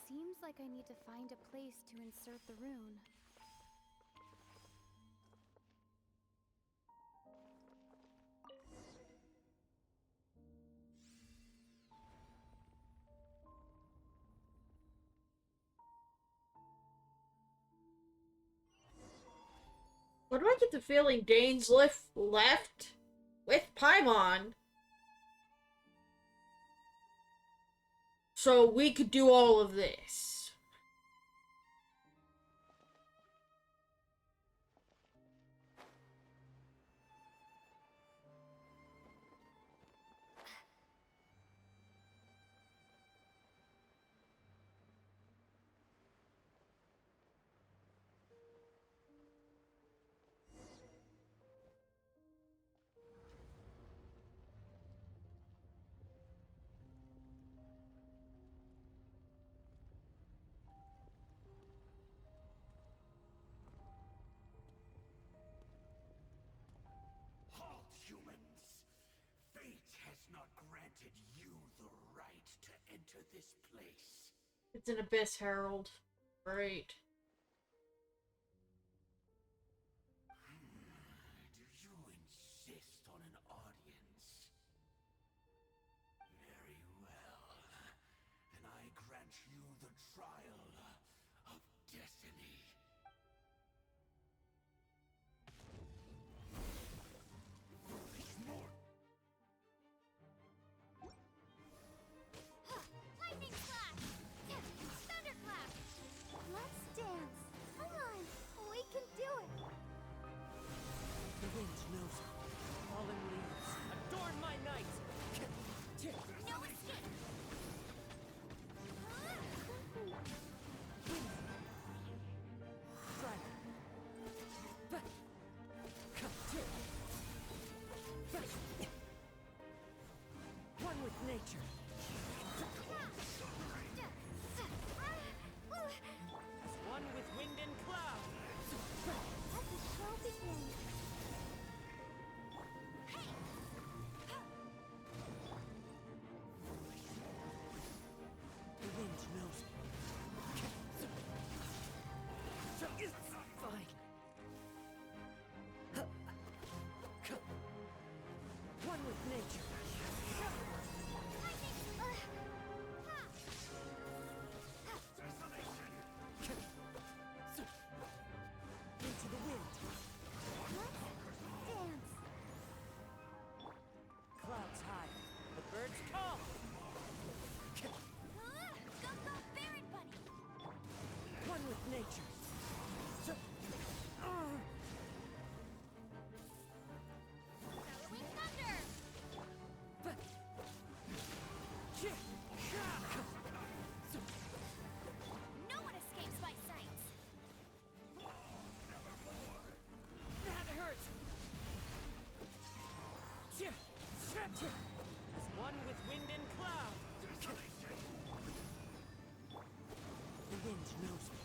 Seems like I need to find a place to insert the rune. Why do I get the feeling Dane's left with Paimon? So we could do all of this. Halt, humans! Fate has not granted you the right to enter this place. It's an Abyss Herald. Great. Do you insist on an audience? Very well. Then I grant you the trial of destiny. Lightning Slash! Thunderclap! Let's dance! Come on! We can do it! The wind knows it. Fallen leaves, adorn my night! No escape! Strike. One with nature. As one with wind and cloud. Let the show begin! The wind knows it. Fine. One with nature. Into the wind. Dance! Clouds high. The birds call. Go, Baron Bunny! One with nature. Bellowing Thunder! No one escapes my sight! That hurts. As one with wind and cloud. The wind knows me.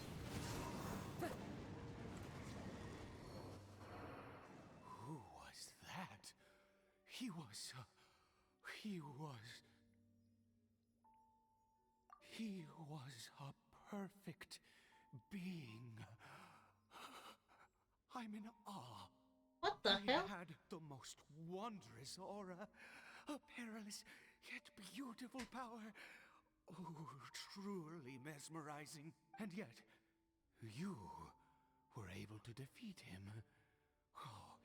Who was that? He was a perfect being. I'm in awe. What the He hell? had the most wondrous aura, a perilous yet beautiful power. Oh, truly mesmerizing. And yet, you were able to defeat him. Oh,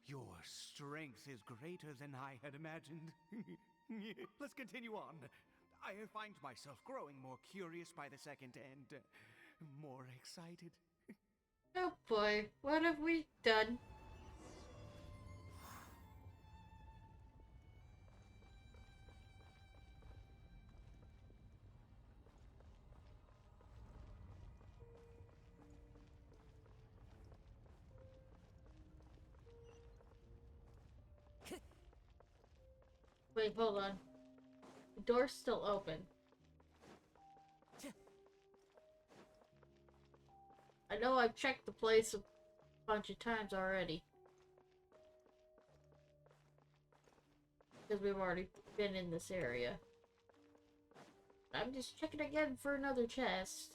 your strength is greater than I had imagined. Let's continue on. I find myself growing more curious by the second and more excited. Oh boy, what have we done? Wait, hold on. The door's still open. I know I've checked the place a bunch of times already. Because we've already been in this area. I'm just checking again for another chest.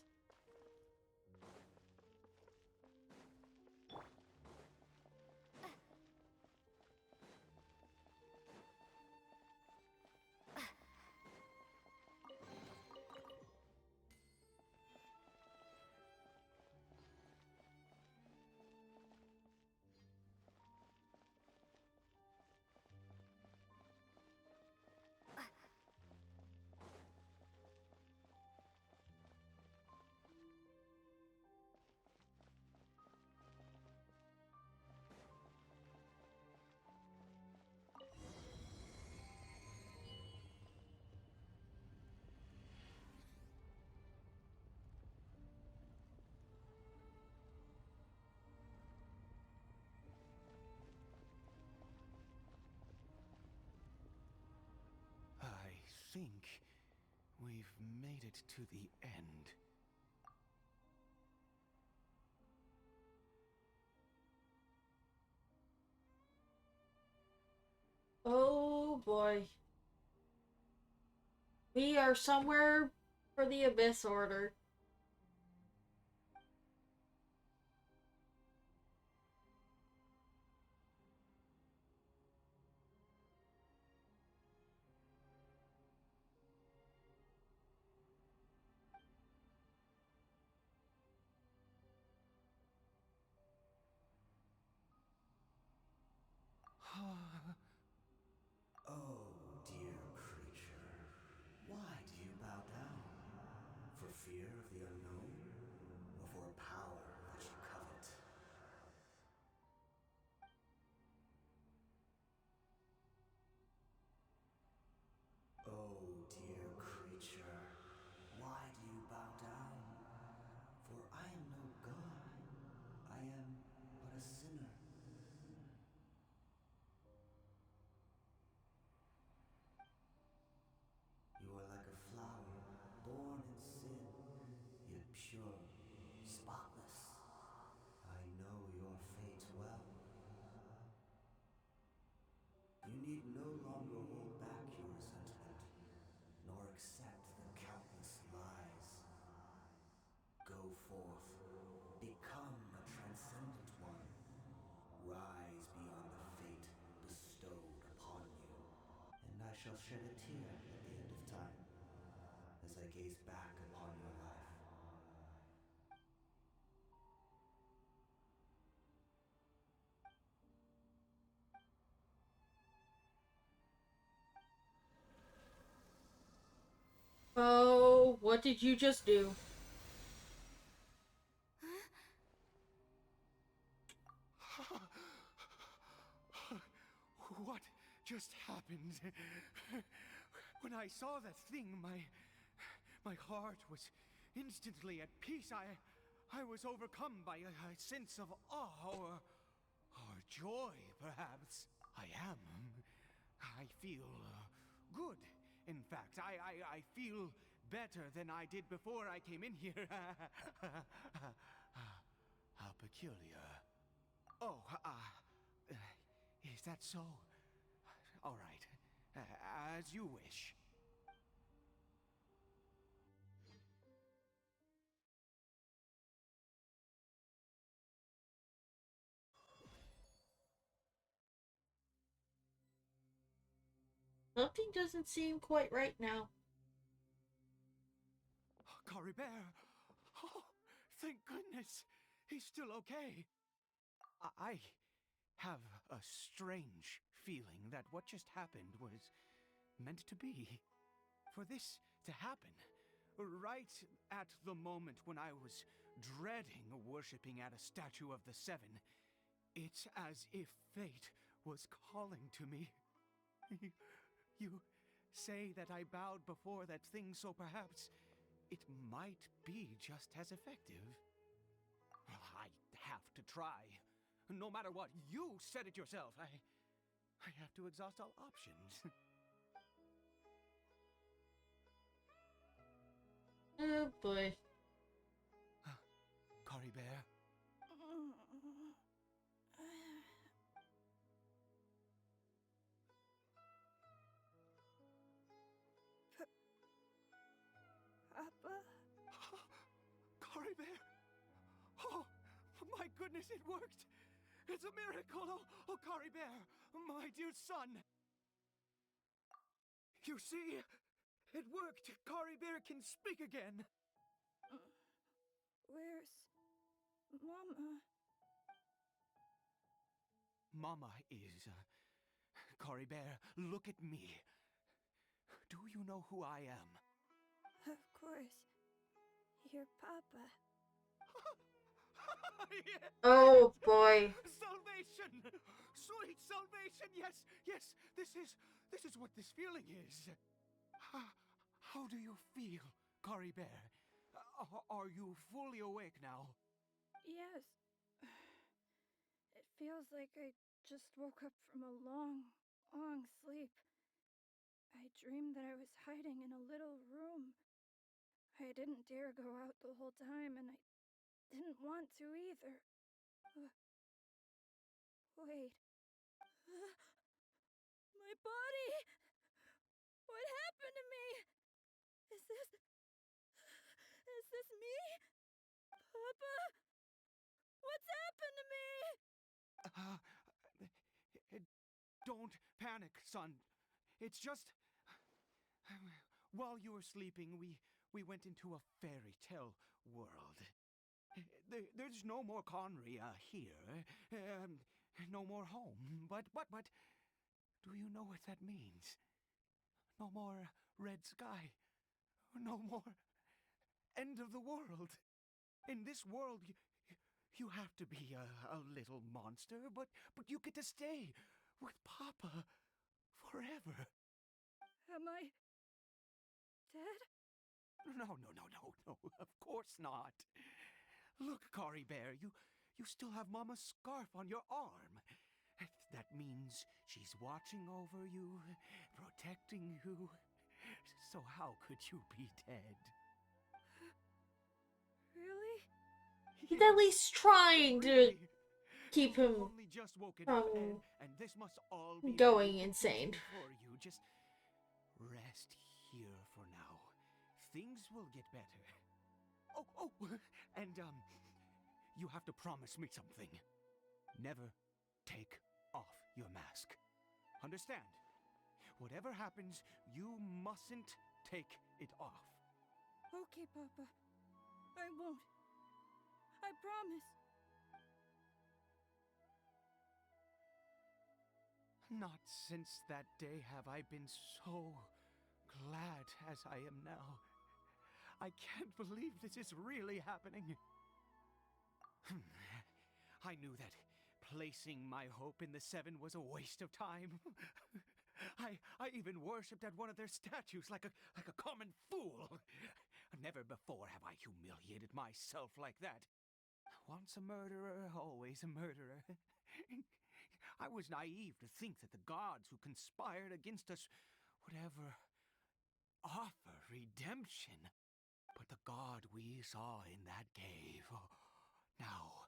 I think we've made it to the end. Oh boy. We are somewhere for the Abyss Order. Oh, dear creature, why do you bow down? For fear of the unknown? Or for power that you covet? Oh, dear creature, why do you bow down? For I am no god. I am but a sinner. You are like a flower, born in sin, yet pure, spotless. I know your fate well. You need no longer hold back your resentment, nor accept the countless lies. Go forth, become a transcendent one. Rise beyond the fate bestowed upon you. And I shall shed a tear at the end of time, as I gaze back upon your life. Oh, what did you just do? What just happened? When I saw that thing, my heart was instantly at peace. I was overcome by a sense of awe or joy, perhaps. I am. I feel good. In fact, I feel better than I did before I came in here. How peculiar. Oh, is that so? All right. As you wish. Something doesn't seem quite right now. Caribert! Oh, thank goodness! He's still okay. I have a strange feeling that what just happened was meant to be. For this to happen, right at the moment when I was dreading worshipping at a statue of the Seven, it's as if fate was calling to me. You say that I bowed before that thing, so perhaps it might be just as effective. I have to try. No matter what, you said it yourself. I have to exhaust all options. Oh boy. Caribert? Papa? Caribert! Oh, my goodness, it worked! It's a miracle! Oh, Caribert, my dear son! You see? It worked! Caribert can speak again! Where's Mama? Mama is... Caribert, look at me. Do you know who I am? Of course. Your Papa. Yes. Oh boy. Salvation! Sweet salvation! Yes, yes, this is what this feeling is. How do you feel, Caribert? Are you fully awake now? Yes. It feels like I just woke up from a long, long sleep. I dreamed that I was hiding in a little room. I didn't dare go out the whole time, and I didn't want to either. Wait. My body! What happened to me? Is this me? Papa? What's happened to me? Don't panic, son. It's just... While you were sleeping, we went into a fairy tale world. There's no more Conria here. No more home. But, do you know what that means? No more red sky. No more end of the world. In this world, you have to be a little monster, but you get to stay with Papa forever. Am I dead? No, of course not. Look, Caribert, you still have Mama's scarf on your arm. That means she's watching over you, protecting you. So how could you be dead? Really? He's at least trying to keep him Only just woken up, and this must all be going very insane. confusing for you. Just rest here for now. Things will get better. Oh, and you have to promise me something. Never take off your mask. Understand? Whatever happens, you mustn't take it off. Okay, Papa. I won't. I promise. Not since that day have I been so glad as I am now. I can't believe this is really happening. I knew that placing my hope in the Seven was a waste of time. I even worshipped at one of their statues like a common fool. Never before have I humiliated myself like that. Once a murderer, always a murderer. I was naive to think that the gods who conspired against us would ever offer redemption. But the god we saw in that cave, now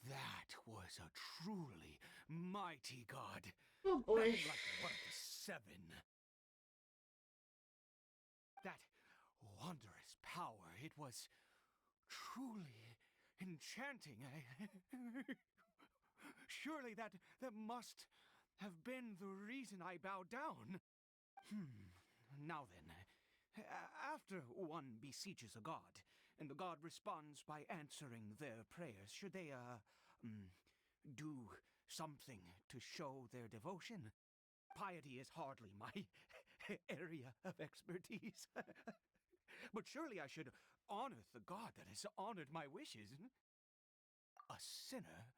that was a truly mighty god. Oh boy. Nothing like one of the Seven. That wondrous power, it was truly enchanting. Surely that must have been the reason I bowed down. Now then, after one beseeches a god, and the god responds by answering their prayers, should they, do something to show their devotion? Piety is hardly my area of expertise. But surely I should honor the god that has honored my wishes. A sinner?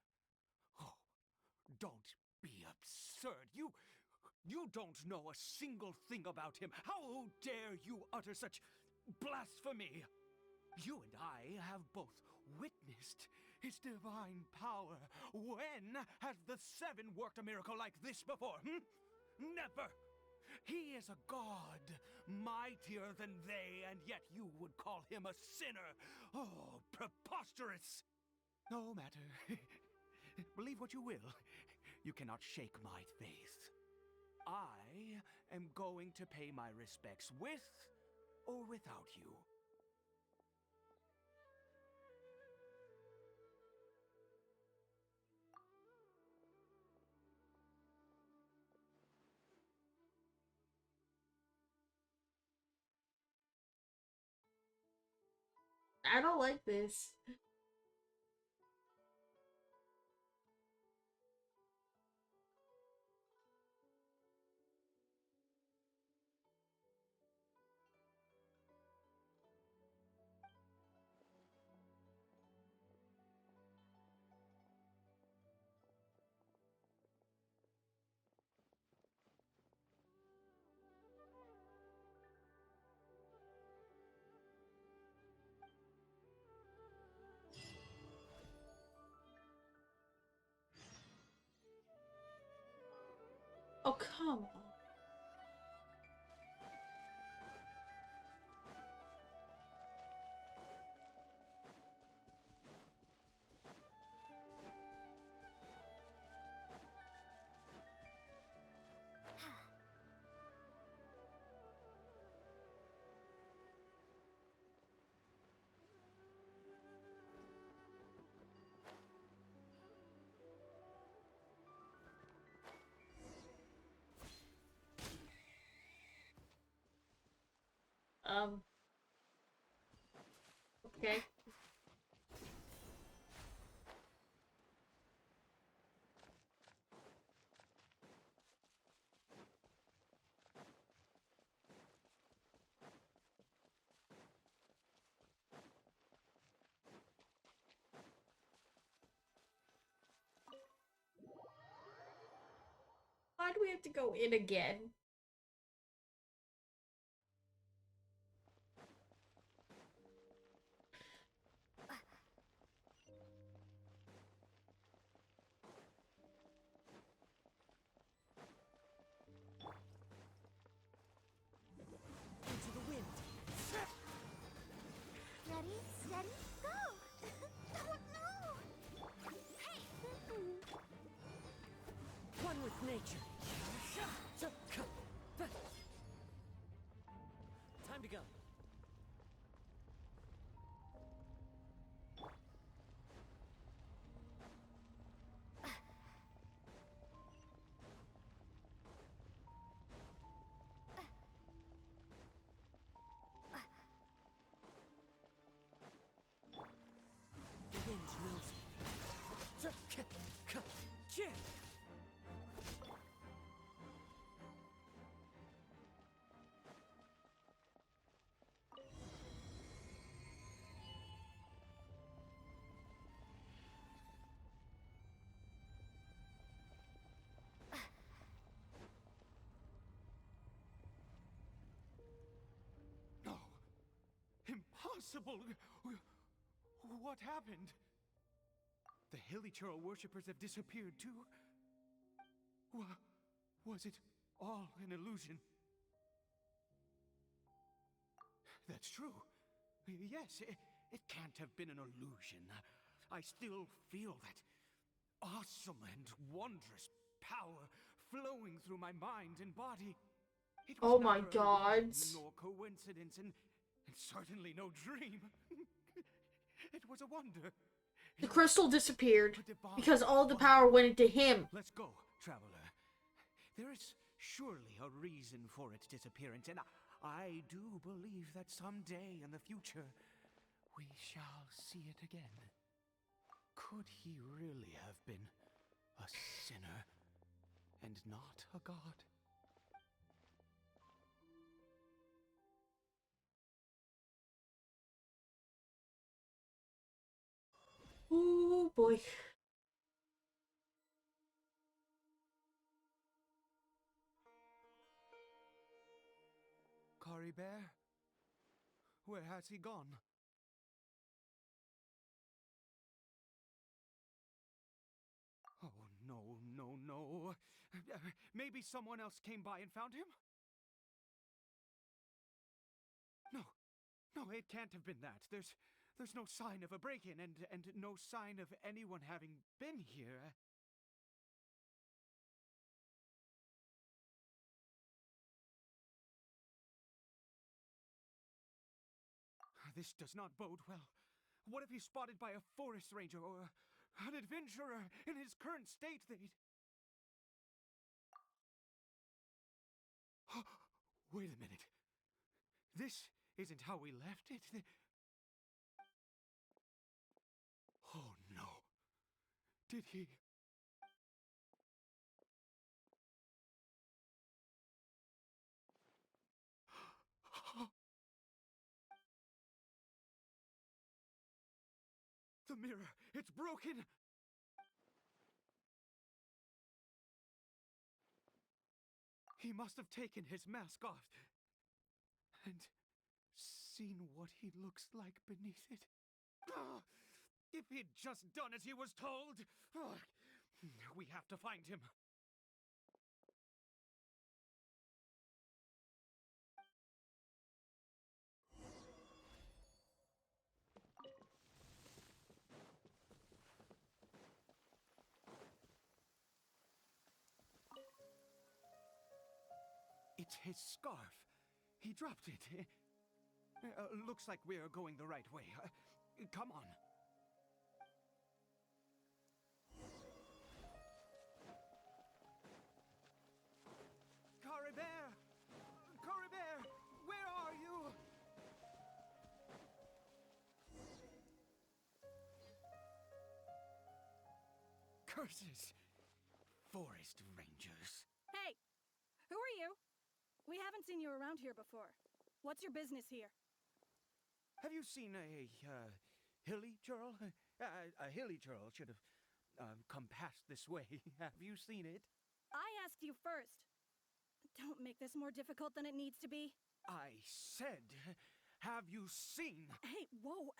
Oh, don't be absurd. You don't know a single thing about him. How dare you utter such blasphemy? You and I have both witnessed his divine power. When has the Seven worked a miracle like this before? Never! He is a god, mightier than they, and yet you would call him a sinner. Oh, preposterous! No matter. Believe what you will. You cannot shake my faith. I am going to pay my respects with or without you. I don't like this. Oh, come on. Okay. Why do we have to go in again? Into the wind. Ready, steady, go! Oh no! Hey! One with nature. Time to go. The wind knows me. No. Impossible! What happened? The Hilichurl worshippers have disappeared too? Was it all an illusion? That's true. Yes, it can't have been an illusion. I still feel that awesome and wondrous power flowing through my mind and body. It was Oh my neither god. illusion nor coincidence, and certainly no dream. It was a wonder. The crystal disappeared A divine because all the wonder. power went into him. Let's go, traveler. There is surely a reason for its disappearance, and I do believe that someday in the future we shall see it again. Could he really have been a sinner and not a god? Oh boy. Caribert? Where has he gone? Oh, no. Maybe someone else came by and found him? No, it can't have been that. There's no sign of a break-in and no sign of anyone having been here. This does not bode well. What if he's spotted by a forest ranger or an adventurer in his current state? They'd... Wait a minute. This isn't how we left it. Oh no. Did he... The mirror, it's broken! He must have taken his mask off and seen what he looks like beneath it. If he'd just done as he was told! We have to find him. It's his scarf. He dropped it. Looks like we're going the right way. Come on. Caribert! Caribert! Where are you? Curses! Forest rangers. Hey! Who are you? We haven't seen you around here before. What's your business here? Have you seen a, hilly churl? A hilly churl should have, come past this way. Have you seen it? I asked you first. Don't make this more difficult than it needs to be. I said, have you seen? Hey, whoa!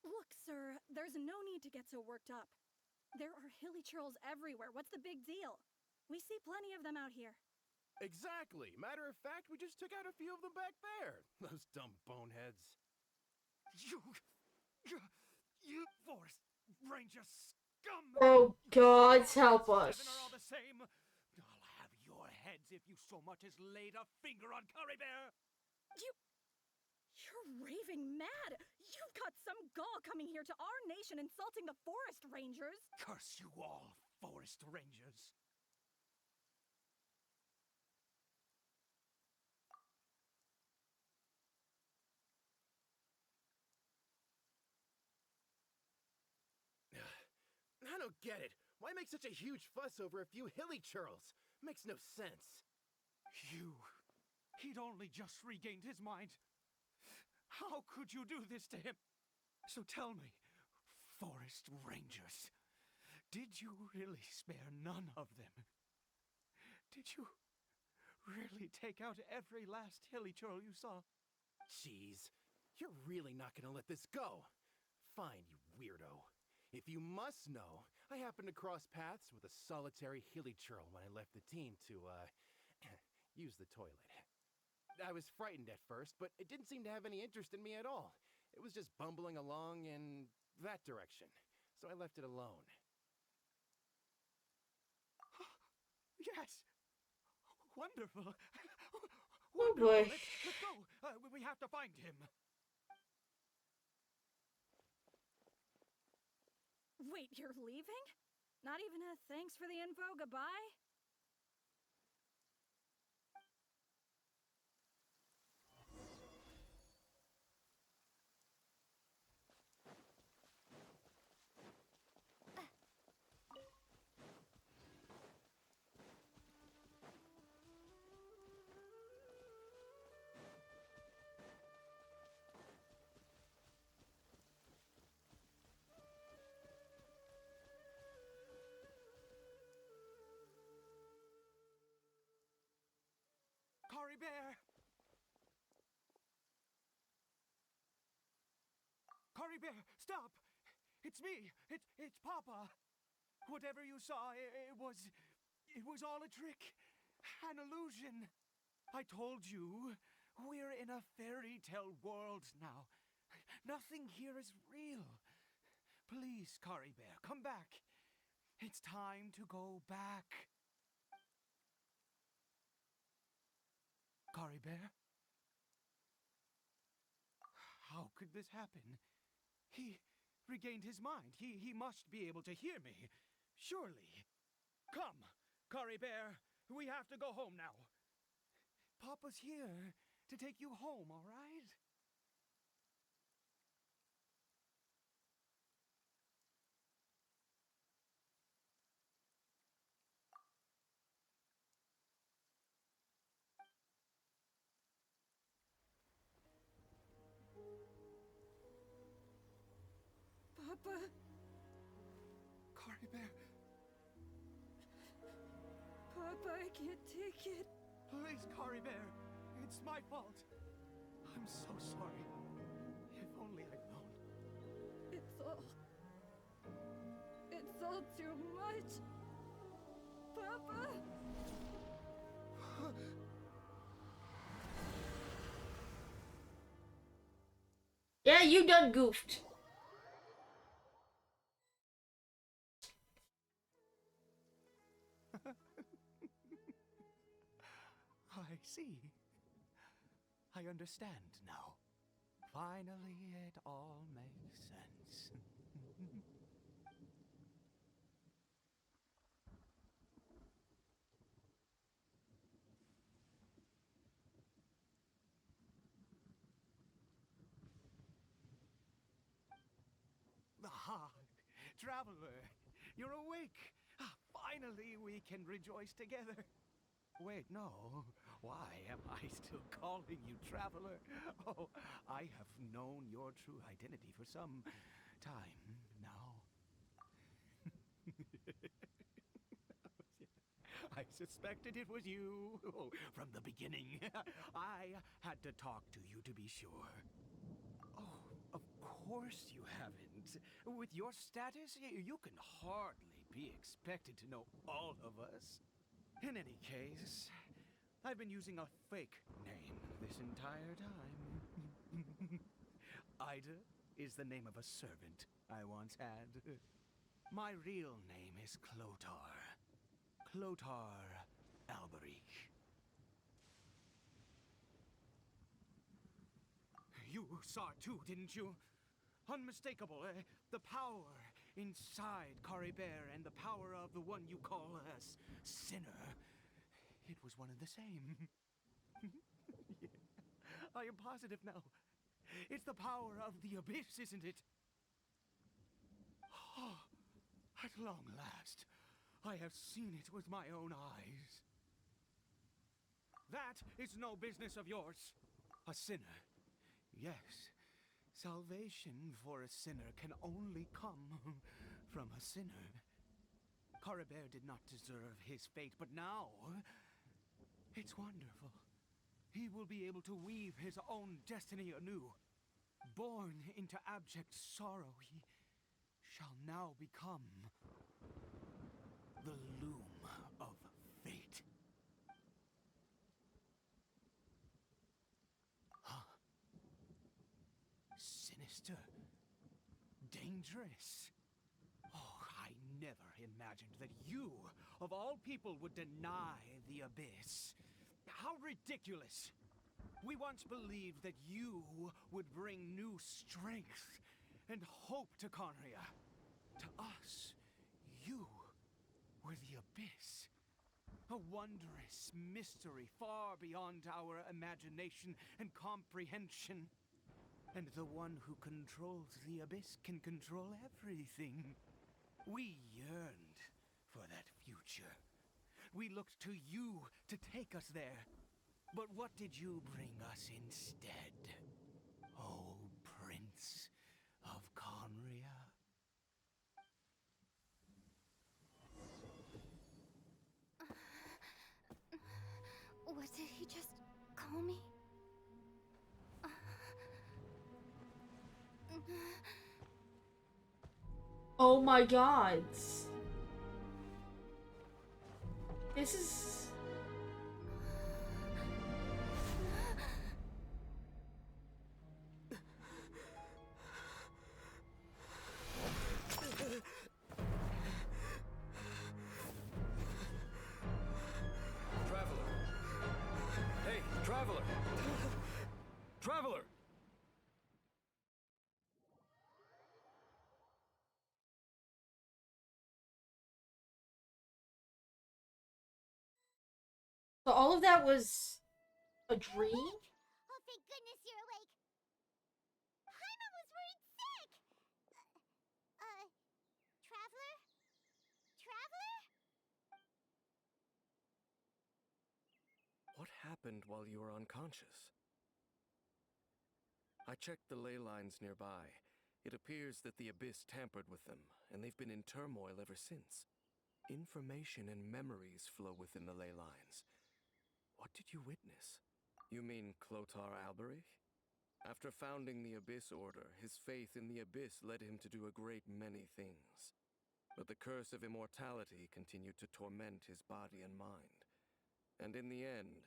Look, sir, there's no need to get so worked up. There are hilly churls everywhere. What's the big deal? We see plenty of them out here. Exactly. Matter of fact, we just took out a few of them back there. Those dumb boneheads. You forest ranger scum! Oh, God, help us. Seven are all the same. I'll have your heads if you so much as laid a finger on Caribert. You're raving mad! You've got some gall coming here to our nation insulting the forest rangers! Curse you all, forest rangers. I don't get it. Why make such a huge fuss over a few hilly churls? Makes no sense. He'd only just regained his mind. How could you do this to him? So tell me, forest rangers, did you really spare none of them? Did you really take out every last hilly churl you saw? Jeez, you're really not gonna let this go. Fine, you weirdo. If you must know, I happened to cross paths with a solitary hilly churl when I left the team to, use the toilet. I was frightened at first, but it didn't seem to have any interest in me at all. It was just bumbling along in that direction, so I left it alone. Yes! Wonderful! Oh boy. Let's go! We have to find him! Wait, you're leaving? Not even a thanks for the info, goodbye? Caribert! Caribert, stop! It's me! It's Papa! Whatever you saw, it was all a trick. An illusion. I told you, We're in a fairy tale world now. Nothing here is real. Please, Caribert, come back. It's time to go back. Caribert? How could this happen? He regained his mind. He must be able to hear me. Surely. Come, Caribert. We have to go home now. Papa's here to take you home, all right? Papa, Caribert, Papa, I can't take it. please, Caribert. It's my fault. I'm so sorry. If only I'd known. It's all too much. Papa! Yeah, you done goofed. I see. I understand now. Finally, it all makes sense. Ah, traveler, you're awake. Finally, we can rejoice together. Wait, no. Why am I still calling you traveler? Oh, I have known your true identity for some time now. I suspected it was you from the beginning. I had to talk to you to be sure. Oh, of course you haven't. With your status, you can hardly be expected to know all of us. In any case, I've been using a fake name this entire time. Ida is the name of a servant I once had. My real name is Clotar. Clotar Alberic. You saw it too, didn't you? Unmistakable, the power inside Caribert and the power of the one you call a sinner. It was one and the same. Yeah, I am positive now. It's the power of the abyss, isn't it? Oh, at long last, I have seen it with my own eyes. That is no business of yours. A sinner. Yes, salvation for a sinner can only come from a sinner. Caribert did not deserve his fate, but now it's wonderful. He will be able to weave his own destiny anew. Born into abject sorrow, he shall now become the loom of fate. Huh? Sinister. Dangerous. Oh, I never imagined that you, of all people, would deny the abyss. How ridiculous! We once believed that you would bring new strength and hope to Conria. To us, you were the abyss. A wondrous mystery far beyond our imagination and comprehension. And the one who controls the abyss can control everything. We yearned for that future. We looked to you to take us there. But what did you bring us instead? Oh, Prince of Conria? What did he just call me? Oh my god. This is... Traveler! So all of that was a dream? Oh, thank goodness you're awake. Paimon was worried sick. Traveler? Traveler? What happened while you were unconscious? I checked the ley lines nearby. It appears that the Abyss tampered with them, and they've been in turmoil ever since. Information and memories flow within the ley lines. What did you witness? You mean Clotar Alberich? After founding the Abyss Order, his faith in the Abyss led him to do a great many things. But the curse of immortality continued to torment his body and mind. And in the end,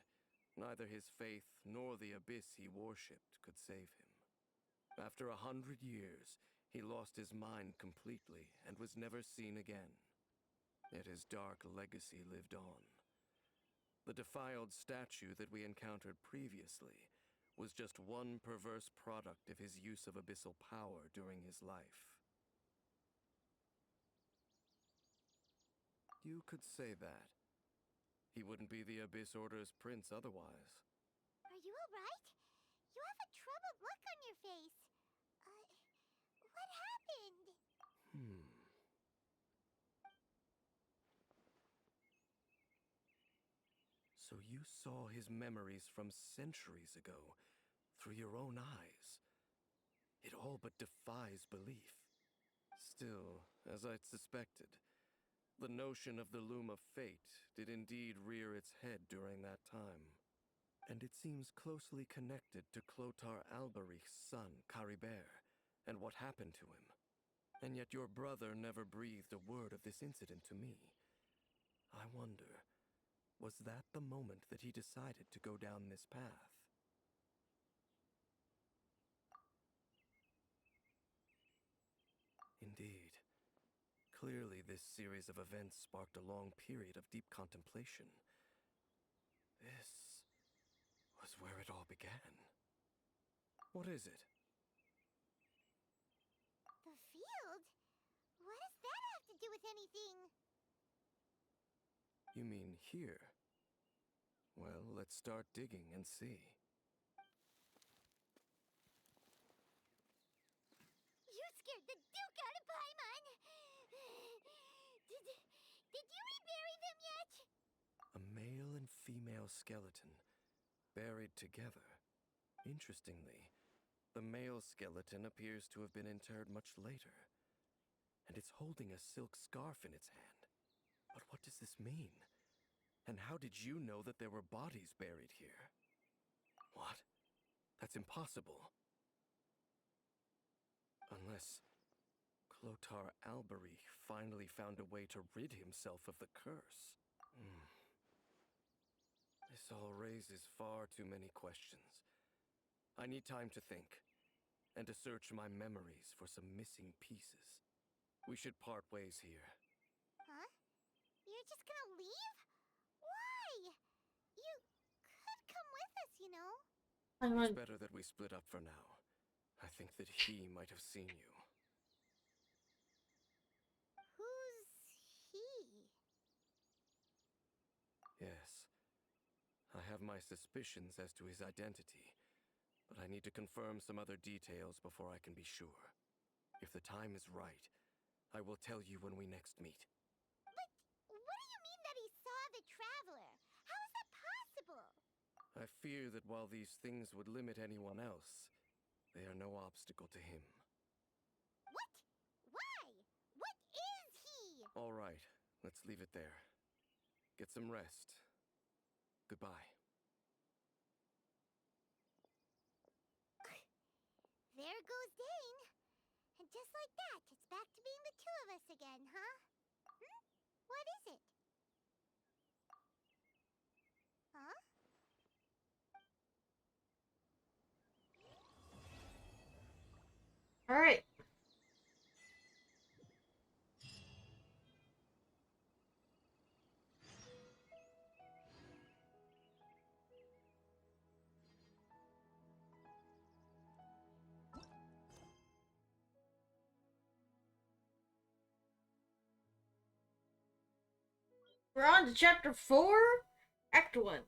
neither his faith nor the Abyss he worshipped could save him. After 100 years, he lost his mind completely and was never seen again. Yet his dark legacy lived on. The defiled statue that we encountered previously was just one perverse product of his use of abyssal power during his life. You could say that. He wouldn't be the Abyss Order's prince otherwise. Are you alright? You have a troubled look on your face. What happened? So you saw his memories from centuries ago, through your own eyes. It all but defies belief. Still, as I'd suspected, the notion of the Loom of Fate did indeed rear its head during that time. And it seems closely connected to Clotar Alberich's son, Caribert, and what happened to him. And yet your brother never breathed a word of this incident to me. I wonder, was that the moment that he decided to go down this path? Indeed. Clearly, this series of events sparked a long period of deep contemplation. This was where it all began. What is it? The field? What does that have to do with anything? You mean here? Well, let's start digging and see. You scared the Duke out of Paimon! Did you rebury them yet? A male and female skeleton, buried together. Interestingly, the male skeleton appears to have been interred much later, and it's holding a silk scarf in its hand. But what does this mean? And how did you know that there were bodies buried here? What? That's impossible. Unless Clotar Alberich finally found a way to rid himself of the curse. This all raises far too many questions. I need time to think, and to search my memories for some missing pieces. We should part ways here. Huh? You're just gonna leave? Why? You could come with us, you know? It's better that we split up for now. I think that he might have seen you. Who's he? Yes. I have my suspicions as to his identity, but I need to confirm some other details before I can be sure. If the time is right, I will tell you when we next meet. But what do you mean that he saw the Traveler? How is that possible? I fear that while these things would limit anyone else, they are no obstacle to him. What? Why? What is he? All right, let's leave it there. Get some rest. Goodbye. There goes Dane. And just like that, it's back to being the two of us again, huh? What is it? Huh? All right. We're on to chapter 4, Act 1.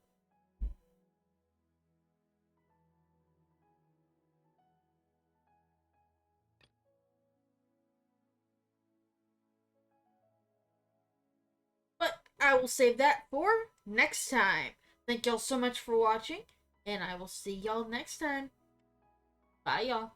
But I will save that for next time. Thank y'all so much for watching, and I will see y'all next time. Bye, y'all.